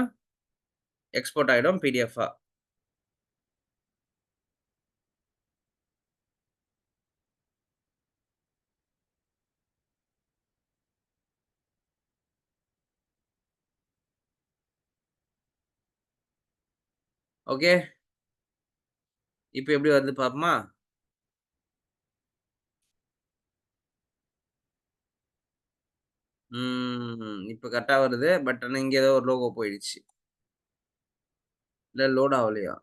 எக்ஸ்போர்ட் ஆயிடும் பிடிஎஃப்பா. ஓகே. இப்ப எப்படி வருது பாப்போமா? இப்ப கரெக்ட்டா வருது. பட் ஆனா இங்க ஏதோ ஒரு லோகோ போயிடுச்சு. இல்ல லோட் ஆவலையா?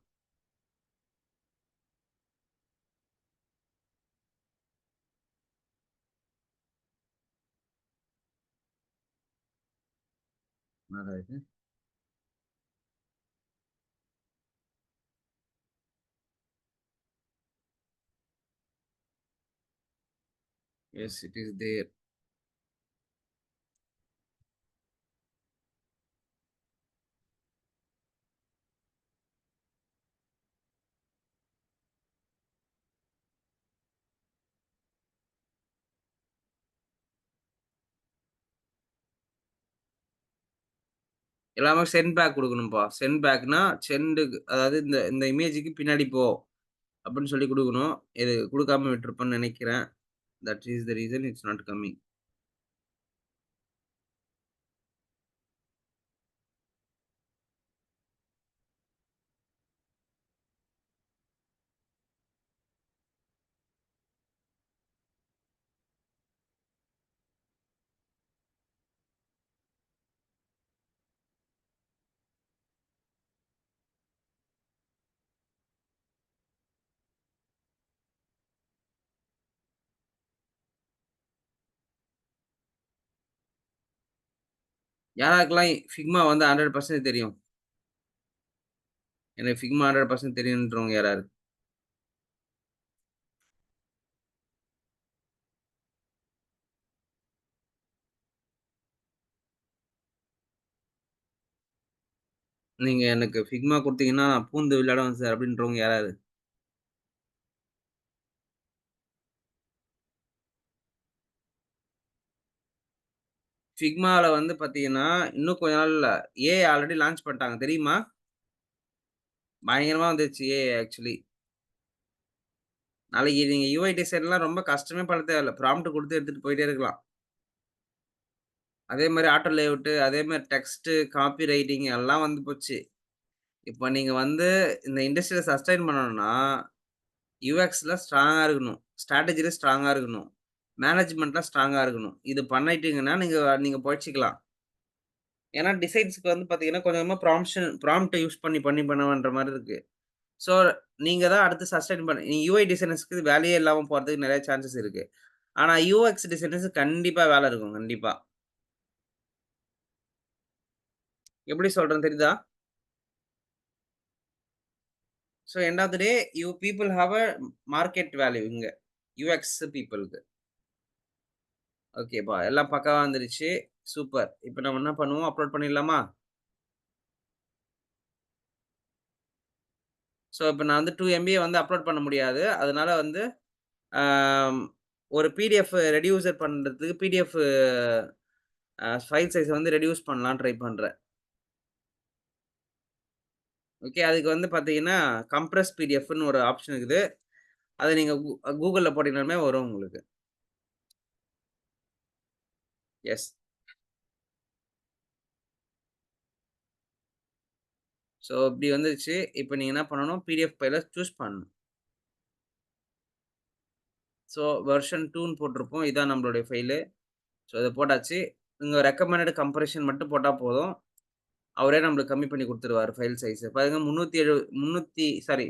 என்னடா இது? Yes it is there. எல்லாமே சென்ட் பேக் குடுக்கணும்ப்பா. சென்ட் பேக்னா சென்டுக்கு அதாவது இந்த இந்த இமேஜ்க்கு பின்னாடி போ அப்படின்னு சொல்லி குடுக்கணும். இது குடுக்காம விட்டுருப்பேன்னு நெனைக்கிறேன். That is the reason it's not coming. யாராருக்கெல்லாம் ஃபிக்மா வந்து 100% தெரியும்? எனக்கு ஃபிக்மா 100% தெரியுன்றவங்க யாராரு? நீங்க எனக்கு ஃபிக்மா குடுத்தீங்கன்னா, நான் பூந்து விளையாடுவேன் சார் அப்படின்றவங்க யாராரு? ஃபிக்மால வந்து பார்த்தீங்கன்னா, இன்னும் கொஞ்ச நாள்ல ஏஐ ஆல்ரெடி லான்ச் பண்ணிட்டாங்க தெரியுமா? பயங்கரமா வந்துருச்சு ஏஐ ஆக்சுவலி. நாளைக்கு நீங்க யுஐ டிசைன்லாம் ரொம்ப கஷ்டமே பட தேவையில்ல. ப்ராம்ப்ட் குடுத்து எடுத்துட்டு போயிட்டே இருக்கலாம். அதே மாரி ஆட்டோ லேஅவுட், அதே மாரி டெக்ஸ்ட், காப்பி ரைட்டிங் எல்லாம் வந்து போச்சு. இப்ப நீங்க வந்து இந்த இண்டஸ்ட்ரியில சஸ்டெயின் பண்ணணும்னா, யுஎக்ஸ்ல ஸ்ட்ராங்கா இருக்கணும். ஸ்ட்ராட்டஜில ஸ்ட்ராங்கா இருக்கணும். மேனேஜ்மென்ட்ல ஸ்ட்ராங்கா இருக்கணும். இது பண்ணிட்டீங்கன்னா, நீங்க நீங்க பொழச்சுக்கலாம். ஏன்னா டிசைன்ஸ்க்கு வந்து பார்த்தீங்கன்னா, கொஞ்சம் கொஞ்சமா ப்ராம்ப்ட் யூஸ் பண்ணி பண்ணுவேன்ற மாரி இருக்கு. ஸோ, நீங்க தான் அடுத்து சஸ்டெயின் யுஐ டிசைனர்ஸ்க்கு வேலையே இல்லாம போறதுக்கு நெறைய சான்சஸ் இருக்கு. ஆனா யுஎக்ஸ் டிசைனர்ஸ்க்கு கண்டிப்பா வேலை இருக்கும். கண்டிப்பா. எப்படி சொல்றேன்னு தெரியுதா? So end of the day you people have a market value இங்க. யுஎக்ஸ் பீப்பிள்க்கு. ஓகேப்பா. எல்லாம் பக்காவா வந்துருச்சு. சூப்பர். இப்ப நம்ம என்ன பண்ணுவோம்? அப்லோட் பண்ணிடலாமா? ஸோ, இப்ப நான் வந்து 2 எம்பிய வந்து அப்லோட் பண்ண முடியாது. அதனால வந்து ஆம் ஒரு பிடிஎஃப் ரெடியூசர் பண்றதுக்கு பிடிஎஃப் ஃபைல் சைஸ வந்து ரெடியூஸ் பண்ணலான்னு ட்ரை பண்றேன். ஓகே. அதுக்கு வந்து பார்த்தீங்கன்னா, கம்ப்ரஸ் பிடிஎஃப்ன்னு ஒரு ஆப்ஷன் இருக்குது. அத நீங்க கூகுள்ல போட்டீங்கனாலுமே வரும் உங்களுக்கு. எஸ். ஸோ இப்படி வந்துருச்சு. இப்ப நீங்க என்ன பண்ணணும்? பிடிஎஃப் ஃபைல சூஸ் பண்ணணும். ஸோ வெர்ஷன் 2ன்னு போட்டிருப்போம். இதான் நம்மளுடைய ஃபைலு. ஸோ இத போட்டாச்சு. நீங்க ரெக்கமெண்டட் கம்ப்ரஷன் மட்டும் போட்டா போதும். அவரே நம்மளுக்கு கம்மி பண்ணி குடுத்துருவாரு ஃபைல் சைஸ். பாருங்க 307 சாரி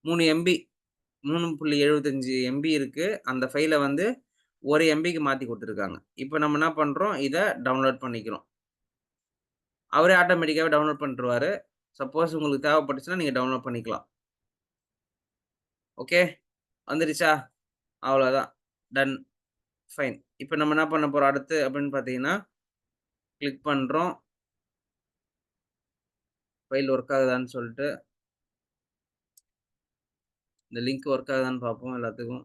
3 எம்பி 3.75 எம்பி இருக்கு. அந்த ஃபைல வந்து 1 எம்பிக்கு மாத்தி குடுத்துருக்காங்க. இப்ப நம்ம என்ன பண்றோம்? இத டவுன்லோட் பண்ணிக்கிறோம். அவரே ஆட்டோமேட்டிக்காவே டவுன்லோட் பண்ணிருவாரு. சப்போஸ் உங்களுக்கு தேவைப்பட்டுச்சுன்னா, நீங்க டவுன்லோட் பண்ணிக்கலாம். ஓகே. வந்துருச்சா? அவ்வளோதான். டன். ஃபைன். இப்ப நம்ம என்ன பண்ண போறோம் அடுத்து அப்படின்னு பார்த்தீங்கன்னா, கிளிக் பண்றோம். ஃபைல் ஒர்க் ஆகுதான்னு சொல்ட்டு. இந்த லிங்க் ஒர்க் ஆகுதான்னு பார்ப்போம் எல்லாத்துக்கும்.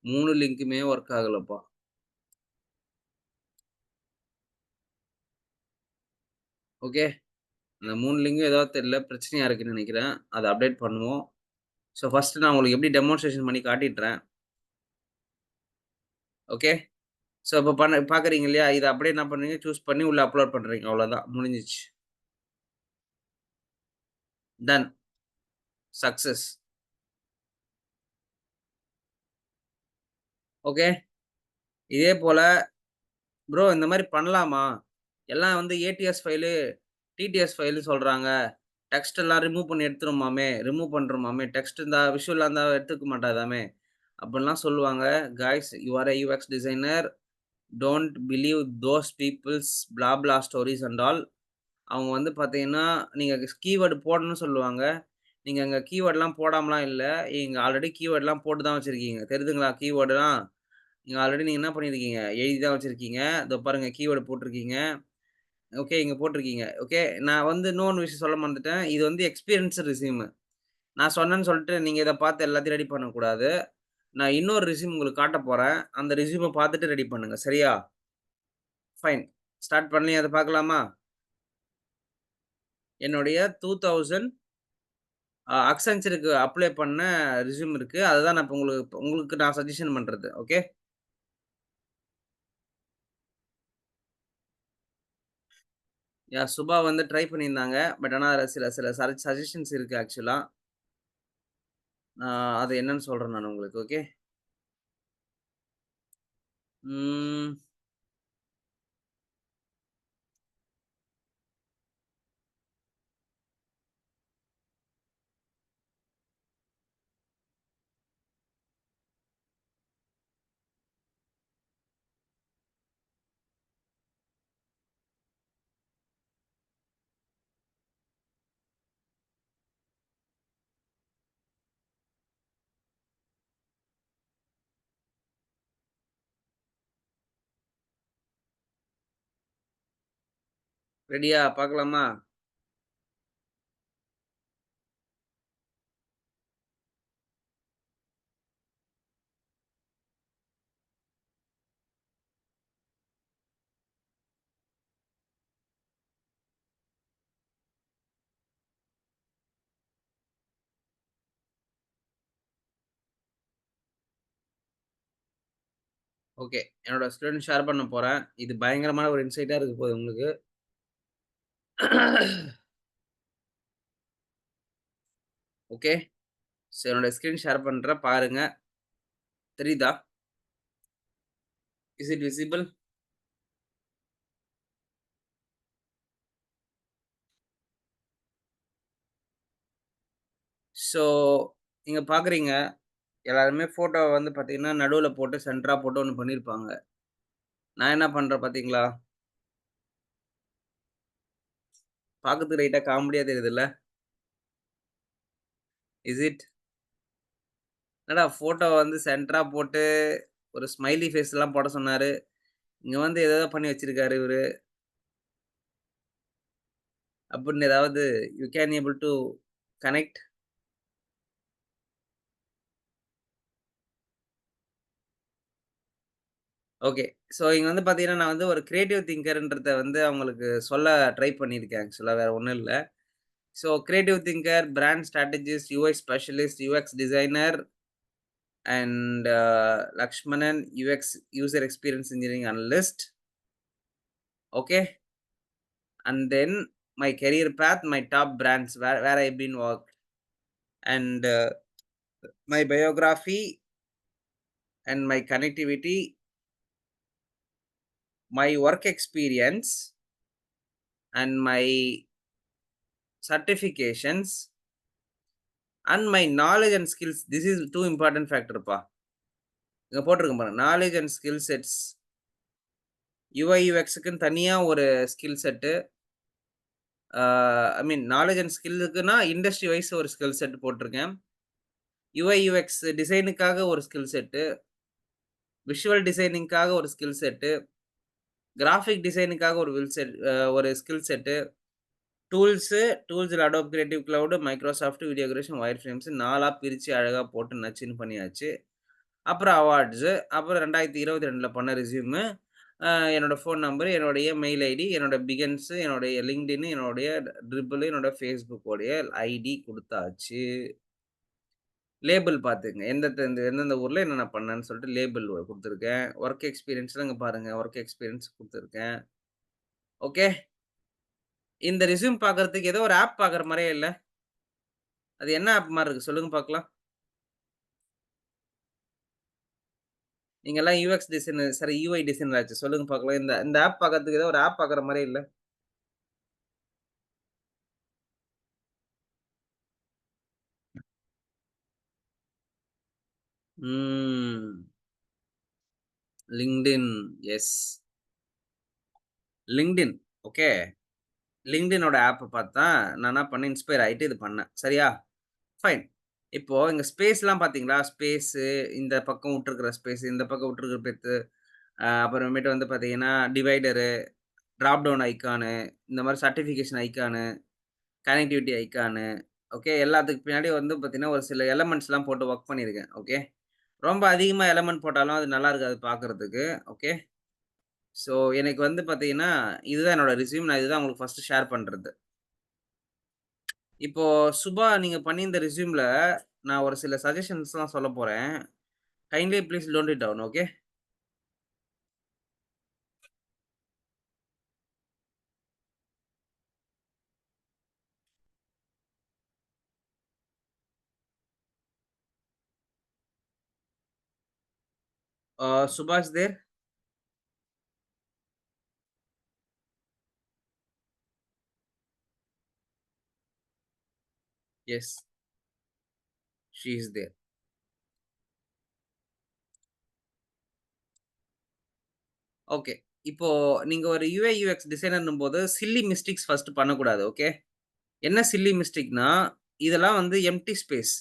3 லிங்க்குமே ஒர்க் ஆகலப்பா. ஓகே. அந்த 3 லிங்கும் ஏதோ தெரியல. பிரச்சனையா இருக்குன்னு நெனைக்கிறேன். அத அப்டேட் பண்ணுவோம். ஸோ ஃபர்ஸ்ட் நான் உங்களுக்கு எப்படி டெமான்ஸ்ட்ரேஷன் பண்ணி காட்டிட்றேன். ஓகே. ஸோ இப்ப பார்க்குறீங்க இல்லையா? இத அப்படியே என்ன பண்றீங்க, சூஸ் பண்ணி உள்ள அப்லோட் பண்றீங்க. அவ்வளோதான் முடிஞ்சிச்சு. டன். சக்சஸ். ஓகே. இதே போல ப்ரோ இந்த மாரி பண்ணலாமா? எல்லாம் வந்து ஏடிஎஸ் ஃபைலு, டிடிஎஸ் ஃபைல்ன்னு சொல்றாங்க. டெக்ஸ்ட் எல்லாம் ரிமூவ் பண்ணி எடுத்துருமாமே, ரிமூவ் பண்றோமாமே, டெக்ஸ்ட் இருந்தா விஷுவலா இருந்தா எடுத்துக்க மாட்டாதாமே! அப்டிலாம் சொல்லுவாங்க. Guys you are a UX designer. Don't believe those peoples blah blah stories and all. அவங்க வந்து பார்த்தீங்கன்னா, நீங்க கீவேர்ட் போடணும்னு சொல்லுவாங்க. நீங்க அங்க கீவேர்ட்லாம் போடாமலாம் இல்ல. நீங்க ஆல்ரெடி கீவேர்ட்லாம் போட்டு தான் வச்சிருக்கீங்க. தெரியுதுங்களா? கீவேர்ட்லாம் நீங்க ஆல்ரெடி நீங்க என்ன பண்ணியிருக்கீங்க? எழுதி தான் வச்சிருக்கீங்க. இதோ பாருங்க கீவேர்ட் போட்டிருக்கீங்க. ஓகே. இங்க போட்டிருக்கீங்க. ஓகே. நான் வந்து இன்னொன்னு விஷயம் சொல்ல மறந்துட்டேன். இது வந்து எக்ஸ்பீரியன்ஸ் ரெஸ்யூம். நான் சொன்னேன்னு சொல்லிட்டு நீங்க இத பார்த்து எல்லாத்தையும் ரெடி பண்ணக்கூடாது. நான் இன்னொரு ரெஸ்யூம் உங்களுக்கு காட்டப் போறேன். அந்த ரெஸ்யூம பார்த்துட்டு ரெடி பண்ணுங்க. சரியா? ஃபைன். ஸ்டார்ட் பண்ணி அத பார்க்கலாமா? என்னுடைய 2000 அக்சென்சருக்கு அப்ளை பண்ண ரெஸ்யூம் இருக்கு. அதுதான் நான் இப்ப உங்களுக்கு உங்களுக்கு நான் சஜஷன் பண்றது. ஓகே. சுபா வந்து ட்ரை பண்ணியிருந்தாங்க. பட் ஆனா அதுல சில சில சஜஷன்ஸ் இருக்கு ஆக்சுவலா. அது என்னன்னு சொல்றேன் நான் உங்களுக்கு. ஓகே. ம். ரெடியா? பார்க்கலாமா? ஓகே. என்னோட ஸ்க்ரீன் ஷேர் பண்ண போறேன். இது பயங்கரமான ஒரு இன்சைட்டா இருக்க போது உங்களுக்கு. ஓகே. என்னோட ஸ்க்ரீன் ஷேர் பண்றேன் பாருங்க. தெரியுதா? Is it visible? ஸோ நீங்க பார்க்குறீங்க. எல்லாருமே ஃபோட்டோவ வந்து பார்த்தீங்கன்னா, நடுவுல போட்டு சென்டரா போட்டு ஒண்ணு பண்ணியிருப்பாங்க. நான் என்ன பண்றேன் பார்த்தீங்களா? பார்க்கறதுக்கு லைட்டா காமெடியா தெரியுதுல்ல? Is it? என்னடா ஃபோட்டோவ வந்து சென்டரா போட்டு ஒரு ஸ்மைலி ஃபேஸ்லாம் போட சொன்னாரு. இங்க வந்து ஏதேதோ பண்ணி வச்சிருக்காரு இவரு. அப்படின்னு ஏதாவது you can able to connect? Okay. So இங்க வந்து பார்த்தீங்கன்னா, நான் வந்து ஒரு கிரியேட்டிவ் திங்கர்ன்றத வந்து அவங்களுக்கு சொல்ல ட்ரை பண்ணியிருக்கேன் ஆக்சுவலா வேற ஒண்ணும் இல்ல. So creative thinker, brand strategist, UI specialist, UX designer and Lakshmanan UX user experience engineering analyst. Okay. And then my career path, my top brands where I've been worked, and my biography and my connectivity, my work experience, and my certifications, and my knowledge and skills. This is two important factor பா. இங்க போட்டிருக்கேன் பாருங்க. knowledge and skill sets UI, யுஎக்ஸ்க்குன்னு தனியா ஒரு skill set. Uh I mean knowledge and ஸ்கில்லுக்குன்னா இண்டஸ்ட்ரி வைஸ் ஒரு ஸ்கில் செட் போட்டிருக்கேன். யுஐ, யுஎக்ஸ் டிசைனுக்காக ஒரு ஸ்கில் செட்டு, விஷுவல் டிசைனிங்க்காக ஒரு ஸ்கில் செட்டு, கிராஃபிக் டிசைனுக்காக ஒரு ஒரு ஸ்கில் செட்டு, டூல்ஸு, டூல்ஸ்ல Adobe Creative Cloud, Microsoft, video creation, wireframes 4ஆ பிரிச்சு அழகா போட்டு நச்சுன்னு பண்ணியாச்சு. அப்புறம் அவார்ட்ஸு, அப்புறம் 2022ல பண்ண ரெஸ்யூமு, என்னோட ஃபோன் நம்பர், என்னுடைய மெயில் ஐடி, என்னோட பிகன்ஸு, என்னுடைய லிங்க்டின், என்னுடைய ட்ரிபிள், என்னோட Facebook உடைய ஐடி குடுத்தாச்சு. லேபிள் பாத்துக்கங்க. எந்தெந்த ஊர்ல என்னென்ன பண்ணேன்னு சொல்லிட்டு லேபிள் குடுத்துருக்கேன். வொர்க் எக்ஸ்பீரியன்ஸ்லாம் இங்க பாருங்க. வொர்க் எக்ஸ்பீரியன்ஸ் குடுத்துருக்கேன். ஓகே. இந்த ரெஸ்யூம் பாக்குறதுக்கு ஏதோ ஒரு ஆப் பாக்குற மாரியே இல்ல. அது என்ன ஆப் மாரி இருக்கு? சொல்லுங்க பாக்கலாம். நீங்கலாம் UX designer sorry UI designer ஆச்சே. சொல்லுங்க பாக்கலாம். இந்த இந்த ஆப் பாக்குறதுக்கு ஏதோ ஒரு ஆப் பாக்குற மாரியே இல்ல. ம். லிங்க்டின். எஸ். லிங்க்டின். ஓகே. லிங்க்டினோட ஆப்ப பாத்து தான் நான் என்ன பண்ணேன், இன்ஸ்பயர் ஆயிட்டு இது பண்ணேன். சரியா? ஃபைன். இப்போ இங்க ஸ்பேஸ்லாம் பாத்தீங்களா? ஸ்பேஸு, இந்த பக்கம் விட்டுருக்கிற ஸ்பேஸ், இந்த பக்கம் விட்டுருக்கிற பெத்து, அப்புறமேட்டு வந்து பாத்தீங்கன்னா, டிவைடரு, டிராப் டவுன் ஐகானு, இந்த மாரி சர்டிஃபிகேஷன் ஐகானு, கனெக்டிவிட்டி ஐகானு, ஓகே. எல்லாத்துக்கு பின்னாடி வந்து பாத்தீங்கன்னா, ஒரு சில எலமெண்ட்ஸ்லாம் போட்டு வொர்க் பண்ணியிருக்கேன். ஓகே. ரொம்ப அதிகமா எலமெண்ட் போட்டாலும் அது நல்லா இருக்காது பாக்கறதுக்கு. ஓகே. ஸோ, எனக்கு வந்து பாத்தீங்கன்னா, இதுதான் என்னோட ரெஸ்யூம். நான் இதுதான் உங்களுக்கு ஃபர்ஸ்ட்டு ஷேர் பண்றது. இப்போ சுபா நீங்க பண்ணியிருந்த ரெஸ்யூம்ல நான் ஒரு சில சஜஷன்ஸ்லாம் சொல்லப் போறேன். Kindly please note it down. Okay. சுபாஷ் there? Yes. She is there. Okay. இப்போ நீங்க ஒரு யுஐ, யுஎக்ஸ் டிசைனர்ன்னும்போது சில்லி மிஸ்டேக்ஸ் ஃபர்ஸ்ட் பண்ணக்கூடாது. ஓகே. என்ன சில்லி மிஸ்டேக்னா, இதெல்லாம் வந்து எம்ப்டி ஸ்பேஸ்.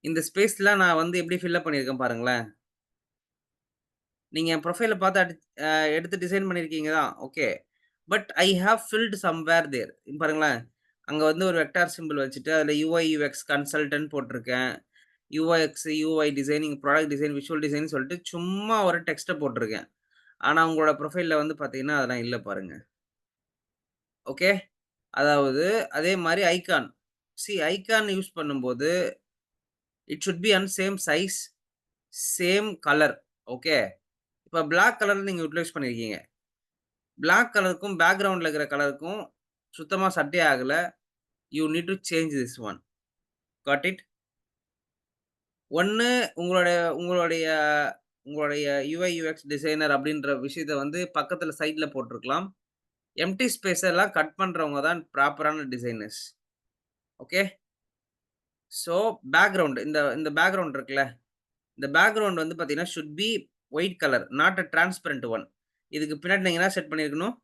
இந்த ஸ்பேஸ்லாம் நான் வந்து எப்படி ஃபில் அப் பண்ணியிருக்கேன் பாருங்களேன். நீங்க என் ப்ரொஃபைல பார்த்து எடுத்து டிசைன் பண்ணியிருக்கீங்க தான். Okay. But I have filled somewhere there. பாருங்களேன். அங்க வந்து ஒரு வெக்டார் சிம்பல் வச்சுட்டு, அதுல யுஐ, யுஎக்ஸ் கன்சல்டன்ட் போட்டிருக்கேன். UX, UI designing, product design, visual design சொல்லிட்டு சும்மா ஒரு டெக்ஸ்ட்ட போட்டிருக்கேன். ஆனா உங்களோட ப்ரொஃபைல்ல வந்து பார்த்தீங்கன்னா, அதெல்லாம் இல்ல பாருங்க. ஓகே. அதாவது அதே மாரி ஐகான். ஐகான் யூஸ் பண்ணும்போது, it should be on same size, same colour. Okay. இப்ப பிளாக் கலர்ல நீங்க யுட்டிலைஸ் பண்ணியிருக்கீங்க. பிளாக் கலருக்கும் பேக்கிரவுண்ட்ல இருக்கிற கலருக்கும் சுத்தமா சட்டே ஆகல. You need to change this one. Got it? ஒண்ணு உங்களுடைய உங்களுடைய உங்களுடைய யுஐ, யுஎக்ஸ் டிசைனர் அப்படின்ற விஷயத்த வந்து பக்கத்துல சைட்ல போட்டுருக்கலாம். எம்ப்டி ஸ்பேஸ் எல்லாம் கட் பண்றவங்க தான் ப்ராப்பரான டிசைனர்ஸ். ஓகே. ஸோ பேக்கிரவுண்ட் இந்த இந்த பேக்கிரவுண்ட் இருக்குல்ல, இந்த பேக்கிரவுண்ட் வந்து பார்த்தீங்கன்னா, should be white colour. Not a transparent one. இதுக்கு பின்னாடி நீங்க என்ன செட் பண்ணியிருக்கணும்?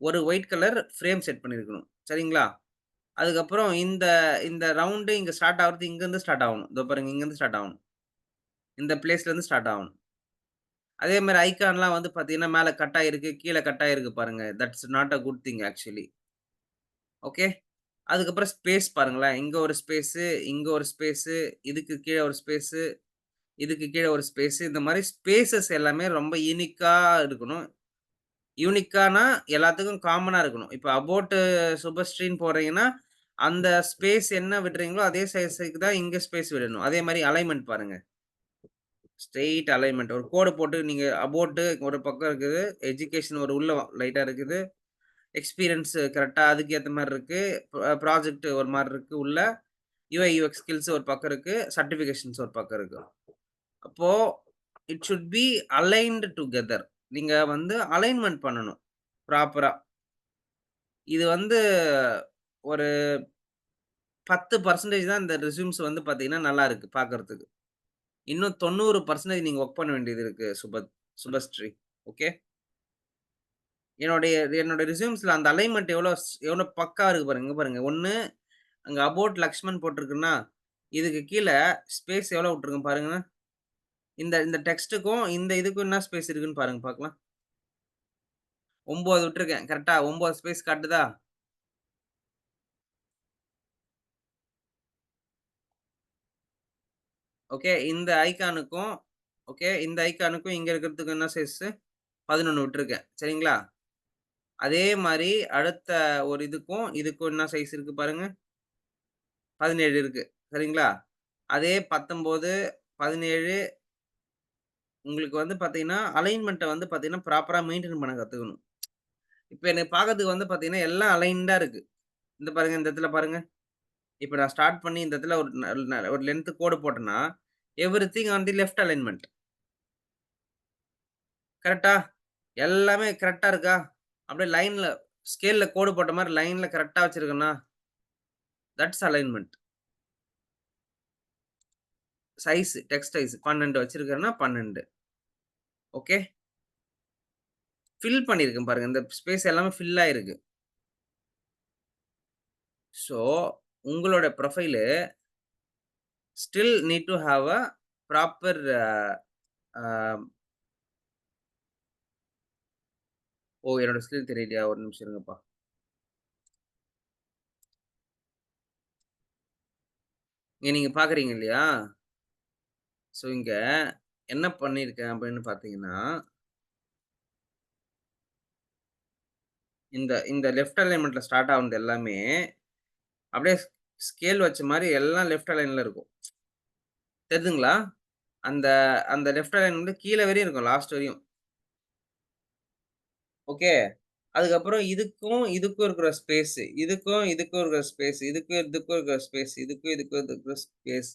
ஒரு ஒயிட் கலர் ஃப்ரேம் செட் பண்ணியிருக்கணும். சரிங்களா? அதுக்கப்புறம் இந்த இந்த ரவுண்டு இங்க ஸ்டார்ட் ஆகுறது இங்கருந்து ஸ்டார்ட் ஆகணும். இதோ பாருங்க இங்கருந்து ஸ்டார்ட் ஆகணும். இந்த பிளேஸ்லருந்து ஸ்டார்ட் ஆகணும். அதே மாரி ஐகான்லாம் வந்து பார்த்தீங்கன்னா, மேல கட் ஆயிருக்கு, கீழ கட் ஆயிருக்கு பாருங்க. That's not a good thing actually. Okay. அதுக்கப்புறம் ஸ்பேஸ் பாருங்களேன். இங்க ஒரு ஸ்பேஸு, இங்க ஒரு ஸ்பேஸு, இதுக்கு கீழ ஒரு ஸ்பேஸு, இதுக்கு கீழ ஒரு ஸ்பேஸு. இந்த மாரி ஸ்பேஸஸ் எல்லாமே ரொம்ப யூனிக்கா இருக்கணும். யூனிக்கானா எல்லாத்துக்கும் காமனா இருக்கணும். இப்ப அபோட் சுபஸ்ரீன்னு போடுறீங்கன்னா, அந்த ஸ்பேஸ் என்ன விடுறீங்களோ, அதே சைஸ்க்கு தான் இங்க ஸ்பேஸ் விடணும். அதே மாரி அலைன்மென்ட் பாருங்க. Straight alignment. ஒரு கோடு போட்டு நீங்க அபோட் ஒரு பக்கம் இருக்குது. எஜுகேஷன் ஒரு உள்ள லைட்டா இருக்குது. எக்ஸ்பீரியன்ஸ் கரெக்ட்டா அதுக்கு ஏத்த மாரி இருக்கு. ப்ராஜெக்ட் ஒரு மாரி இருக்கு உள்ள. யுஐ, யுஎக்ஸ் ஸ்கில்ஸ் ஒரு பக்கம் இருக்கு. சர்டிஃபிகேஷன்ஸ் ஒரு பக்கம் இருக்கு. அப்போ it should B aligned together. நீங்க வந்து அலைன்மென்ட் பண்ணணும். ப்ராப்பரா. இது வந்து ஒரு 10% தான் இந்த ரெஸ்யூம்ஸ் வந்து பார்த்தீங்கன்னா, நல்லா இருக்கு பார்க்கறதுக்கு. இன்னும் 90% நீங்க வொர்க் பண்ண வேண்டியது இருக்கு சுபஸ்ரீ. ஓகே. என்னுடைய என்னோட ரெஸ்யூம்ஸ்ல அந்த அலைன்மென்ட் எவ்வளோ பக்காவா இருக்கு பாருங்க. இங்க பாருங்க. 1 அங்க அபௌட் லக்ஷ்மன் போட்டிருக்குன்னா, இதுக்கு கீழ ஸ்பேஸ் எவ்வளோ விட்டுருக்கேன் பாருங்க. இந்த இந்த டெக்ஸ்ட்டுக்கும், இந்த இதுக்கும் என்ன ஸ்பேஸ் இருக்குன்னு பாருங்க பார்க்கலாம். 9 விட்டுருக்கேன். கரெக்ட்டா? 9 ஸ்பேஸ் காட்டுதா? ஓகே. இந்த ஐகானுக்கும் ஓகே. இந்த ஐகானுக்கும் இங்க இருக்கிறதுக்கும் என்ன சைஸு? 11 விட்டுருக்கேன். சரிங்களா? அதே மாரி அடுத்த ஒரு இதுக்கும், இதுக்கும் என்ன சைஸ் இருக்கு பாருங்க. 17 இருக்கு. சரிங்களா? அதே 19, 17 உங்களுக்கு வந்து பார்த்தீங்கன்னா, அலைன்மென்ட்ட வந்து பார்த்தீங்கன்னா, ப்ராப்பரா மெயின்டெயின் பண்ண கத்துக்கணும். இப்ப எனக்கு பார்க்கறதுக்கு வந்து பார்த்தீங்கன்னா, எல்லாம் அலைன்டா இருக்கு. இந்த பாருங்க, இந்த இடத்துல பாருங்க. இப்ப நான் ஸ்டார்ட் பண்ணி இந்த இடத்துல ஒரு ஒரு லென்த் கோடு போட்டேன்னா, everything on the left alignment. கரெக்ட்டா? எல்லாமே கரெக்ட்டா இருக்கா? அப்படியே லைன்ல ஸ்கேல்ல கோடு போட்ட மாரி லைன்ல கரெக்ட்டா வச்சிருக்கேனா, that's alignment. Size text size 12 வச்சிருக்கேன்னா 12. ஓகே. ஃபில் பண்ணியிருக்கேன் பாருங்க. இந்த ஸ்பேஸ் எல்லாமே ஃபில் ஆயிருக்கு. ஸோ, உங்களோட profile still need to have a proper uh என்னோட ஸ்கில் தெரியலையா? ஒரு நிமிஷம் இருங்கப்பா. இங்க நீங்க பார்க்குறீங்க இல்லையா? ஸோ, இங்க என்ன பண்ணியிருக்கேன் அப்படின்னு பார்த்தீங்கன்னா, இந்த இந்த லெஃப்ட் அலைன்மென்ட்ல ஸ்டார்ட் ஆகுனது எல்லாமே, அப்படியே ஸ்கேல் வச்ச மாரி எல்லாம் லெஃப்ட் அலைன்ல இருக்கும். தெரிதுங்களா? அந்த அந்த லெஃப்ட் அலைன் வந்து கீழ வரையும் இருக்கும். லாஸ்ட் வரையும். ஓகே. அதுக்கப்புறம் இதுக்கும், இதுக்கும் இருக்கிற ஸ்பேஸ், இதுக்கும், இதுக்கும் இருக்கிற ஸ்பேஸ், இதுக்கும், இதுக்கும் இருக்கிற ஸ்பேஸ், இதுக்கும், இதுக்கும் இருக்கிற ஸ்பேஸ்,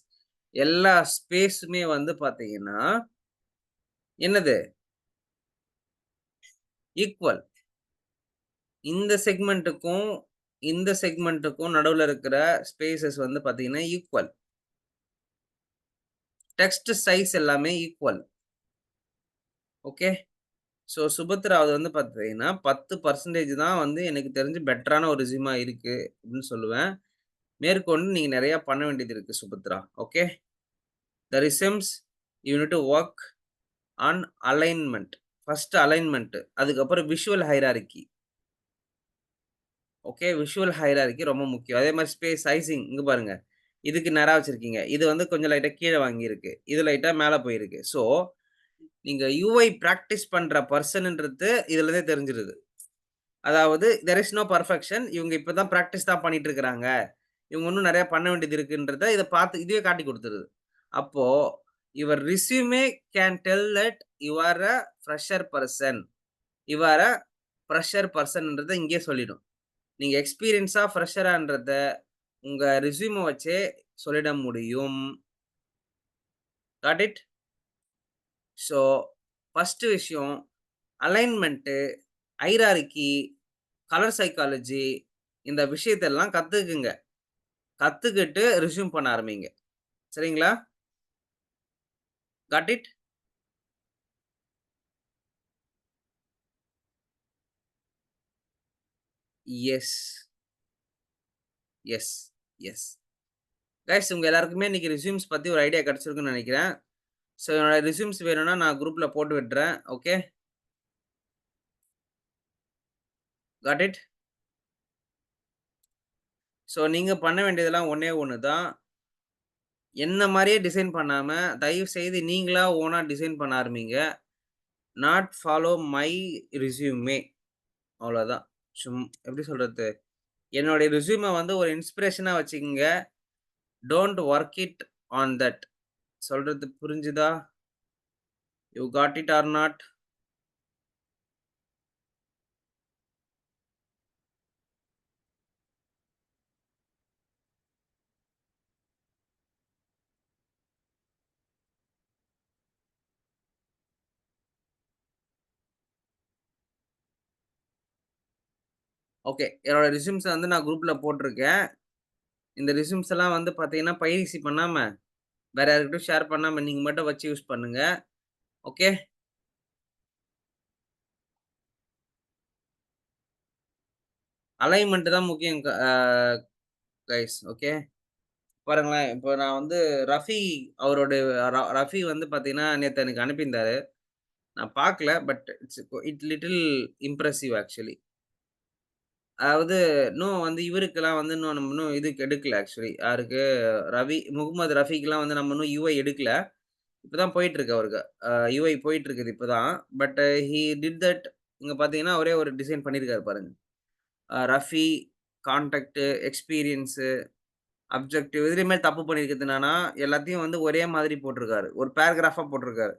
எல்லா ஸ்பேஸுமே வந்து பார்த்தீங்கன்னா, என்னது? ஈக்குவல். இந்த செக்மென்ட்டுக்கும், இந்த செக்மென்ட்டுக்கும் நடுவுல இருக்கிற ஸ்பேஸஸ் வந்து பார்த்தீங்கன்னா ஈக்குவல். டெக்ஸ்ட் சைஸ் எல்லாமே ஈக்குவல். ஓகே. ஸோ சுபத்ராவுது வந்து பார்த்தீங்கன்னா, 10% தான் வந்து எனக்கு தெரிஞ்சு பெட்டரான ஒரு ரெஸ்யூமா இருக்கு அப்படின்னு சொல்லுவேன். மேற்கொண்டு நீங்க நெறைய பண்ண வேண்டியது இருக்கு Subhadra. Okay. The resumes you need to work on alignment. First alignment. அதுக்கப்புறம் visual hierarchy. Okay. Visual hierarchy ரொம்ப முக்கியம். அதே மாரி ஸ்பேஸ் சைசிங் இங்க பாருங்க. இதுக்கு நேரா வச்சிருக்கீங்க. இது வந்து கொஞ்சம் லைட்டா கீழ வாங்கியிருக்கு. இது லைட்டா மேல போயிருக்கு. ஸோ, நீங்க யுஐ பிராக்டிஸ் பண்ற பெர்சன்ன்றது இதுலருந்தே தெரிஞ்சிருது. அதாவது தேர் இஸ் நோ பெர்ஃபெக்ஷன். இவங்க இப்ப தான் பிராக்டிஸ் தான் பண்ணிட்டு இருக்கிறாங்க. இவங்க இன்னும் நெறைய பண்ண வேண்டியது இருக்குன்றத இத பார்த்து இதுவே காட்டிக் குடுத்துருது. அப்போ your resume can tell that you are a fresher person. You are a fresher பெர்சன்ன்றத இங்கேயே சொல்லிடும். நீங்க எக்ஸ்பீரியன்ஸா, ஃப்ரெஷரான்றத உங்க ரெஸ்யூம வச்சே சொல்லிட முடியும். Got it? ஸோ, ஃபர்ஸ்ட் விஷயம் அலைன்மென்ட்டு, ஹைரார்கி, கலர் சைக்காலஜி இந்த விஷயத்தெல்லாம் கத்துக்குங்க. கத்துக்கிட்டு ரெஸ்யூம் பண்ண ஆரம்பிங்க. சரிங்களா? Got it? Yes, yes, yes. Guys உங்க எல்லாருக்குமே இன்னைக்கு ரெஸ்யூம்ஸ் பத்தி ஒரு ஐடியா கிடைச்சிருக்கும்னு நெனைக்கிறேன். ஸோ என்னோட ரெஸ்யூம்ஸ் வேணும்னா நான் குரூப்ல போட்டு விடுறேன். ஓகே. Got it? ஸோ நீங்க பண்ண வேண்டியதெல்லாம் ஒண்ணே ஒண்ணு தான். என்ன மாரியே டிசைன் பண்ணாம, தயவு செய்து நீங்களா ஓனா டிசைன் பண்ண ஆரம்பிங்க. நாட் ஃபாலோ மை ரெஸ்யூமே அவ்வளோதான். எப்படி சொல்றது? என்னுடைய ரெஸ்யூம வந்து ஒரு இன்ஸ்பிரேஷனா வச்சுக்கங்க. Don't work it on that. சொல்றது புரிஞ்சுதா? You got it or not? Okay. என்னோட ரெஸ்யூம்ஸ வந்து நான் குரூப்ல போட்டுருக்கேன். இந்த ரெஸ்யூம்ஸ் எல்லாம் வந்து பார்த்தீங்கன்னா, பைரசி பண்ணாம, வேற யார்கிட்டயும் ஷேர் பண்ணாம நீங்க மட்டும் வச்சு யூஸ் பண்ணுங்க. ஓகே. அலைன்மென்ட் தான் முக்கியம் கைஸ். ஓகே. பாருங்களேன், இப்போ நான் வந்து ரஃபி அவரோட ரஃபி வந்து பார்த்தீங்கன்னா, நேத்து எனக்கு அனுப்பியிருந்தாரு. நான் பார்க்கல. But it little impressive actually. அதாவது இன்னும் வந்து இவருக்கெல்லாம் வந்து இன்னும் நம்ம இன்னும் இதுக்கு எடுக்கல ஆக்சுவலி. யாருக்கு முகமது ரஃபீக்லாம் வந்து நம்ம இன்னும் யுஐ எடுக்கல. இப்ப தான் போயிட்டுருக்கு அவருக்கு. யுஐ போயிட்டுருக்குது இப்ப தான். But he did that. இங்க பார்த்தீங்கன்னா, ஒரே ஒரு டிசைன் பண்ணியிருக்காரு பாருங்க. ரஃபி, கான்டாக்ட், எக்ஸ்பீரியன்ஸ், அப்ஜெக்டிவ் இதுலயுமே தப்பு பண்ணியிருக்கிறது என்னன்னா, எல்லாத்தையும் வந்து ஒரே மாதிரி போட்டிருக்காரு. ஒரு பேராகிராஃபா போட்டிருக்காரு.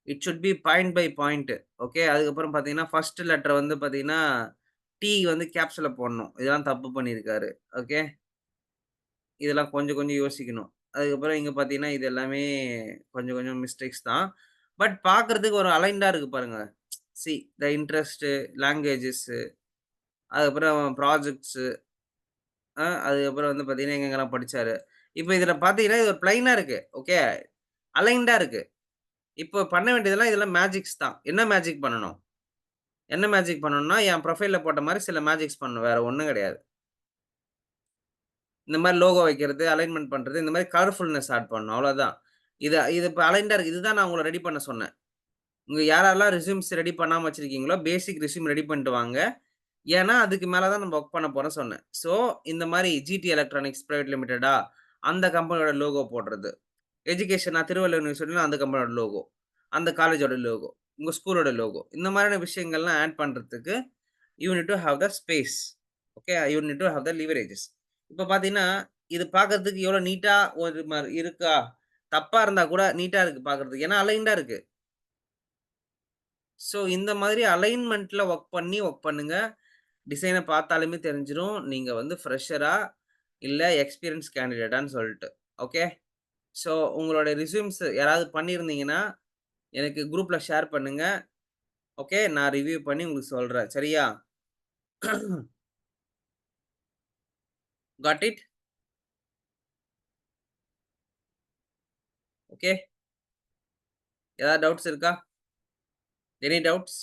It should be point by point. Okay. அதுக்கப்புறம் பார்த்தீங்கன்னா, ஃபர்ஸ்ட் லெட்டர் வந்து பார்த்தீங்கன்னா, டி வந்து கேப்ஸ்ல போடணும். இதெல்லாம் தப்பு பண்ணியிருக்காரு. ஓகே. இதெல்லாம் கொஞ்சம் கொஞ்சம் யோசிக்கணும். அதுக்கப்புறம் இங்க பார்த்தீங்கன்னா, இது எல்லாமே கொஞ்சம் கொஞ்சம் மிஸ்டேக்ஸ் தான். பட் பார்க்கறதுக்கு ஒரு அலைன்டா இருக்கு பாருங்க. சி த இன்ட்ரெஸ்ட், லாங்குவேஜஸ், அதுக்கப்புறம் ப்ராஜெக்ட்ஸ், அதுக்கப்புறம் வந்து பார்த்தீங்கன்னா, எங்கெங்கலாம் படிச்சாரு. இப்ப இதுல பார்த்தீங்கன்னா, இது ஒரு பிளைனா இருக்கு. ஓகே. அலைன்டா இருக்கு. இப்போ பண்ண வேண்டியதெல்லாம் இதெல்லாம் மேஜிக்ஸ் தான். என்ன மேஜிக் பண்ணணும்? என்ன மேஜிக் பண்ணணும்னா, என் ப்ரொஃபைல்ல போட்ட மாரி சில மேஜிக்ஸ் பண்ணணும். வேற ஒண்ணும் கிடையாது. இந்த மாரி லோகோ வைக்கிறது, அலைன்மென்ட் பண்றது, இந்த மாரி கலர்ஃபுல்னஸ் ஆட் பண்ணணும். அவ்வளோதான். இது இப்ப அலைன்டா இருக்கு. இதுதான் நான் உங்கள ரெடி பண்ண சொன்னேன். உங்க யாரெல்லாம் ரெஸ்யூம்ஸ் ரெடி பண்ணாம வச்சிருக்கீங்களோ, பேசிக் ரெஸ்யூம் ரெடி பண்ணிட்டு வாங்க. ஏன்னா, அதுக்கு மேல தான் நம்ம வொர்க் பண்ண போறோம் சொன்னேன். ஸோ, இந்த மாரி ஜிடி எலக்ட்ரானிக்ஸ் பிரைவேட் லிமிட்டடா, அந்த கம்பெனியோட லோகோ போடுறது. எஜுகேஷன் நான் திருவள்ளுவர் யூனிவர்சிட்டினா அந்த கம்பெனியோட லோகோ. அந்த காலேஜோட லோகோ. உங்க ஸ்கூலோட லோகோ. இந்த மாதிரியான விஷயங்கள்லாம் ஆட் பண்றதுக்கு you need to have the space. Okay. You need to have the leverages. இப்ப பார்த்தீங்கன்னா, இது பார்க்கறதுக்கு எவ்வளோ நீட்டா ஒரு மாரி இருக்கா? தப்பா இருந்தா கூட நீட்டா இருக்கு பார்க்கறதுக்கு. ஏன்னா அலைன்டா இருக்கு. ஸோ இந்த மாதிரி அலைன்மென்ட்ல ஒர்க் பண்ணுங்க. டிசைன பார்த்தாலுமே தெரிஞ்சிரும். நீங்க வந்து ஃப்ரெஷரா, இல்ல எக்ஸ்பீரியன்ஸ் கேண்டிடேட்டான்னு சொல்ட்டு. ஓகே. ஸோ உங்களோட ரெஸ்யூம்ஸ் யாராவது பண்ணியிருந்தீங்கன்னா, எனக்கு குரூப்ல ஷேர் பண்ணுங்க. ஓகே. நான் ரிவ்யூ பண்ணி உங்களுக்கு சொல்றேன். சரியா? God it? ஓகே. ஏதாவது டவுட்ஸ் இருக்கா? Any doubts?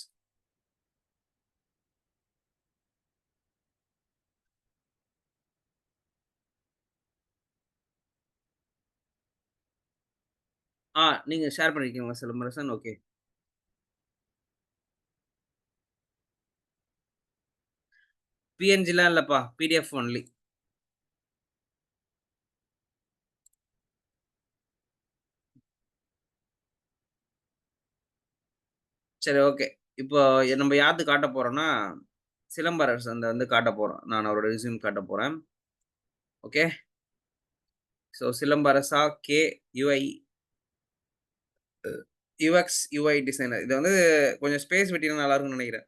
நீங்க ஷேர் பண்ணியிருக்கீங்களா சிலம்பரசன்? ஓகே. பிஎன்ஜிலாம் இல்லப்பா. PDF only. சரி, ஓகே. இப்போ நம்ம யார்து காட்டப் போறோம்னா, சிலம்பரசன்த வந்து காட்டப் போறோம். நான் அவரோட ரெஸ்யூம் காட்டப் போறேன். Okay. So Silambarasa K UI UX, UI designer. இது வந்து கொஞ்சம் ஸ்பேஸ் விட்டீங்கன்னா நல்லா இருக்கும்னு நெனைக்கிறேன்.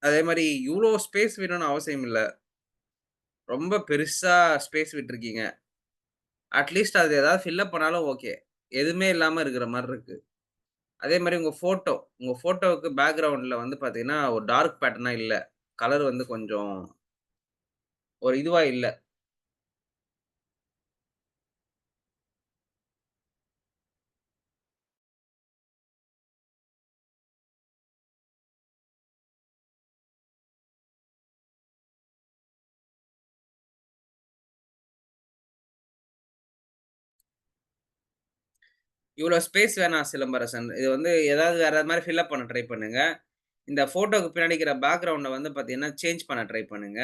அதே மாரி இவ்ளோ ஸ்பேஸ் விடணும்னு அவசியம் இல்ல. ரொம்ப பெருசா ஸ்பேஸ் விட்டுருக்கீங்க. அட்லீஸ்ட் அது ஏதாவது ஃபில் அப் பண்ணாலும் ஓகே. எதுவுமே இல்லாம இருக்கிற மாரி இருக்கு. அதே மாரி உங்க ஃபோட்டோவுக்கு பேக்கிரவுண்ட்ல வந்து பார்த்தீங்கன்னா, ஒரு டார்க் பேட்டர்னா இல்ல. கலர் வந்து கொஞ்சம் ஒரு இதுவா இல்ல. இவ்ளோ ஸ்பேஸ் வேணாம் சிலம்பரசன். இது வந்து ஏதாவது வேற மாரி ஃபில் அப் பண்ண ட்ரை பண்ணுங்க. இந்த ஃபோட்டோக்கு பின்னாடி இருக்கிற பேக்கிரவுண்ட வந்து பார்த்தீங்கன்னா, சேஞ்ச் பண்ண ட்ரை பண்ணுங்க.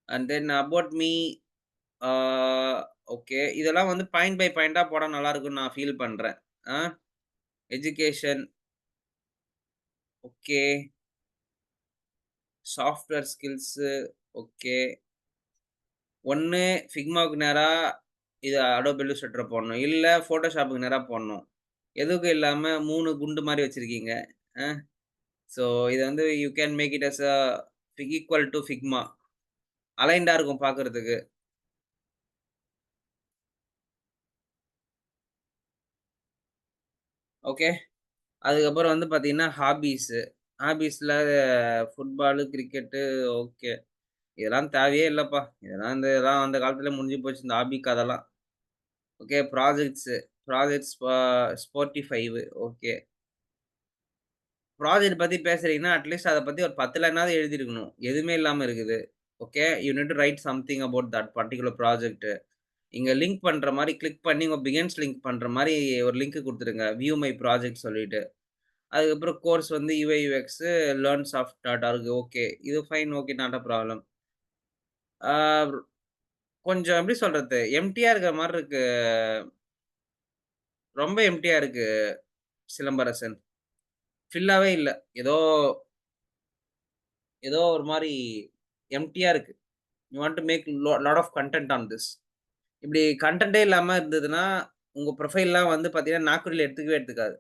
And then about me ah okay. இதெல்லாம் வந்து பாயிண்ட் பை பாயிண்ட்டா போட்டா நல்லாருக்கும்னு நான் ஃபீல் பண்றேன். Uh education okay. Software skills okay. ஒண்ணு ஃபிக்மாவுக்கு நேரா இது அடோப் இல்லுஸ்ட்ரேட்டர போடணும். இல்ல ஃபோட்டோஷாப்புக்கு நேரா போடணும். எதுக்கும் இல்லாம 3 குண்டு மாரி வச்சிருக்கீங்க. அ ஸோ இத வந்து you can make it as equal to Figma. அலைன்டா இருக்கும் பார்க்கறதுக்கு. ஓகே. அதுக்கப்புறம் வந்து பார்த்தீங்கன்னா, ஹாபீஸு. ஹாபீஸ்ல ஃபுட்பாலு, கிரிக்கெட்டு ஓகே. இதெல்லாம் தேவையே இல்லப்பா. இதெல்லாம் அந்த காலத்திலே முடிஞ்சு போச்சு இந்த ஹாபி கதெல்லாம். Okay. Projects Spotify okay. Project பத்தி பேசுறீங்கன்னா, அட்லீஸ்ட் அத பத்தி ஒரு 10 லைனாவது எழுதியிருக்கணும். எதுவுமே இல்லாம இருக்குது. Okay. You need to write something about that particular project. இங்க லிங்க் பண்ற மாரி கிளிக் பண்ணி உங்க பிகின்ஸ் லிங்க் பண்ற மாரி ஒரு லிங்க் குடுத்துருங்க. வியூ மை ப்ராஜெக்ட் சொல்லிட்டு. அதுக்கப்புறம் கோர்ஸ் வந்து UI, UX learn soft dot org okay. இது fine okay. Not a problem. ஆ கொஞ்சம் எப்படி சொல்றது? எம்ப்டியா இருக்கிற மாரி இருக்கு. ரொம்ப எம்ப்டியா இருக்கு சிலம்பரசன். ஃபில்லாவே இல்ல. ஏதோ ஏதோ ஒரு மாரி எம்ப்டியா இருக்கு. You want to make lot of content on this. இப்படி கன்டென்ட்டே இல்லாம இருந்ததுன்னா, உங்க ப்ரொஃபைல்லாம் வந்து பார்த்தீங்கன்னா, நாக்குரியில எடுத்துக்கவே எடுத்துக்காது.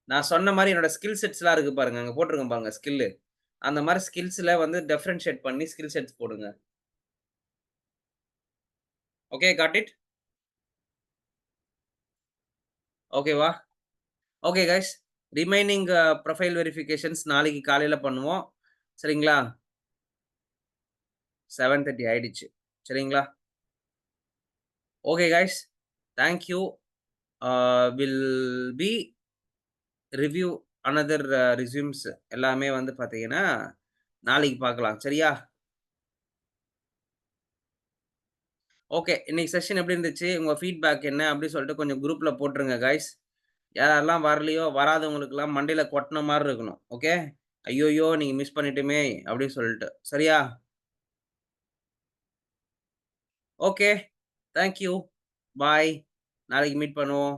நான் சொன்ன மாரி என்னோட ஸ்கில் செட்ஸ்லாம் இருக்கு பாருங்க. அங்க போட்டிருக்கேன் பாருங்க ஸ்கில்லு. அந்த மாரி ஸ்கில்ஸ்ல வந்து டிஃபரன்ஷியேட் பண்ணி ஸ்கில் செட்ஸ் போடுங்க. Okay got it? ஓகேவா? Okay guys. Remaining profile verifications நாளைக்கு காலையில பண்ணுவோம். சரிங்களா? 7:30 ஆயிடுச்சு. சரிங்களா? Okay guys. Thank you. Will be review another resumes எல்லாமே வந்து பார்த்தீங்கன்னா, நாளைக்கு பார்க்கலாம். சரியா? ஓகே. இன்னைக்கு செஷன் எப்படி இருந்துச்சு? உங்க ஃபீட்பேக் என்ன? அப்படின்னு சொல்லிட்டு கொஞ்சம் குரூப்ல போட்டுருங்க கைஸ். யாரெல்லாம் வரலையோ, வராதவங்களுக்கெல்லாம் மண்டையில கொட்டுன மாரி இருக்கணும். ஓகே? "ஐய்யய்யோ! நீங்க மிஸ் பண்ணிட்டோமே!" அப்படின்னு சொல்லிட்டு. சரியா? ஓகே. Thank you. பாய். நாளைக்கு மீட் பண்ணுவோம்.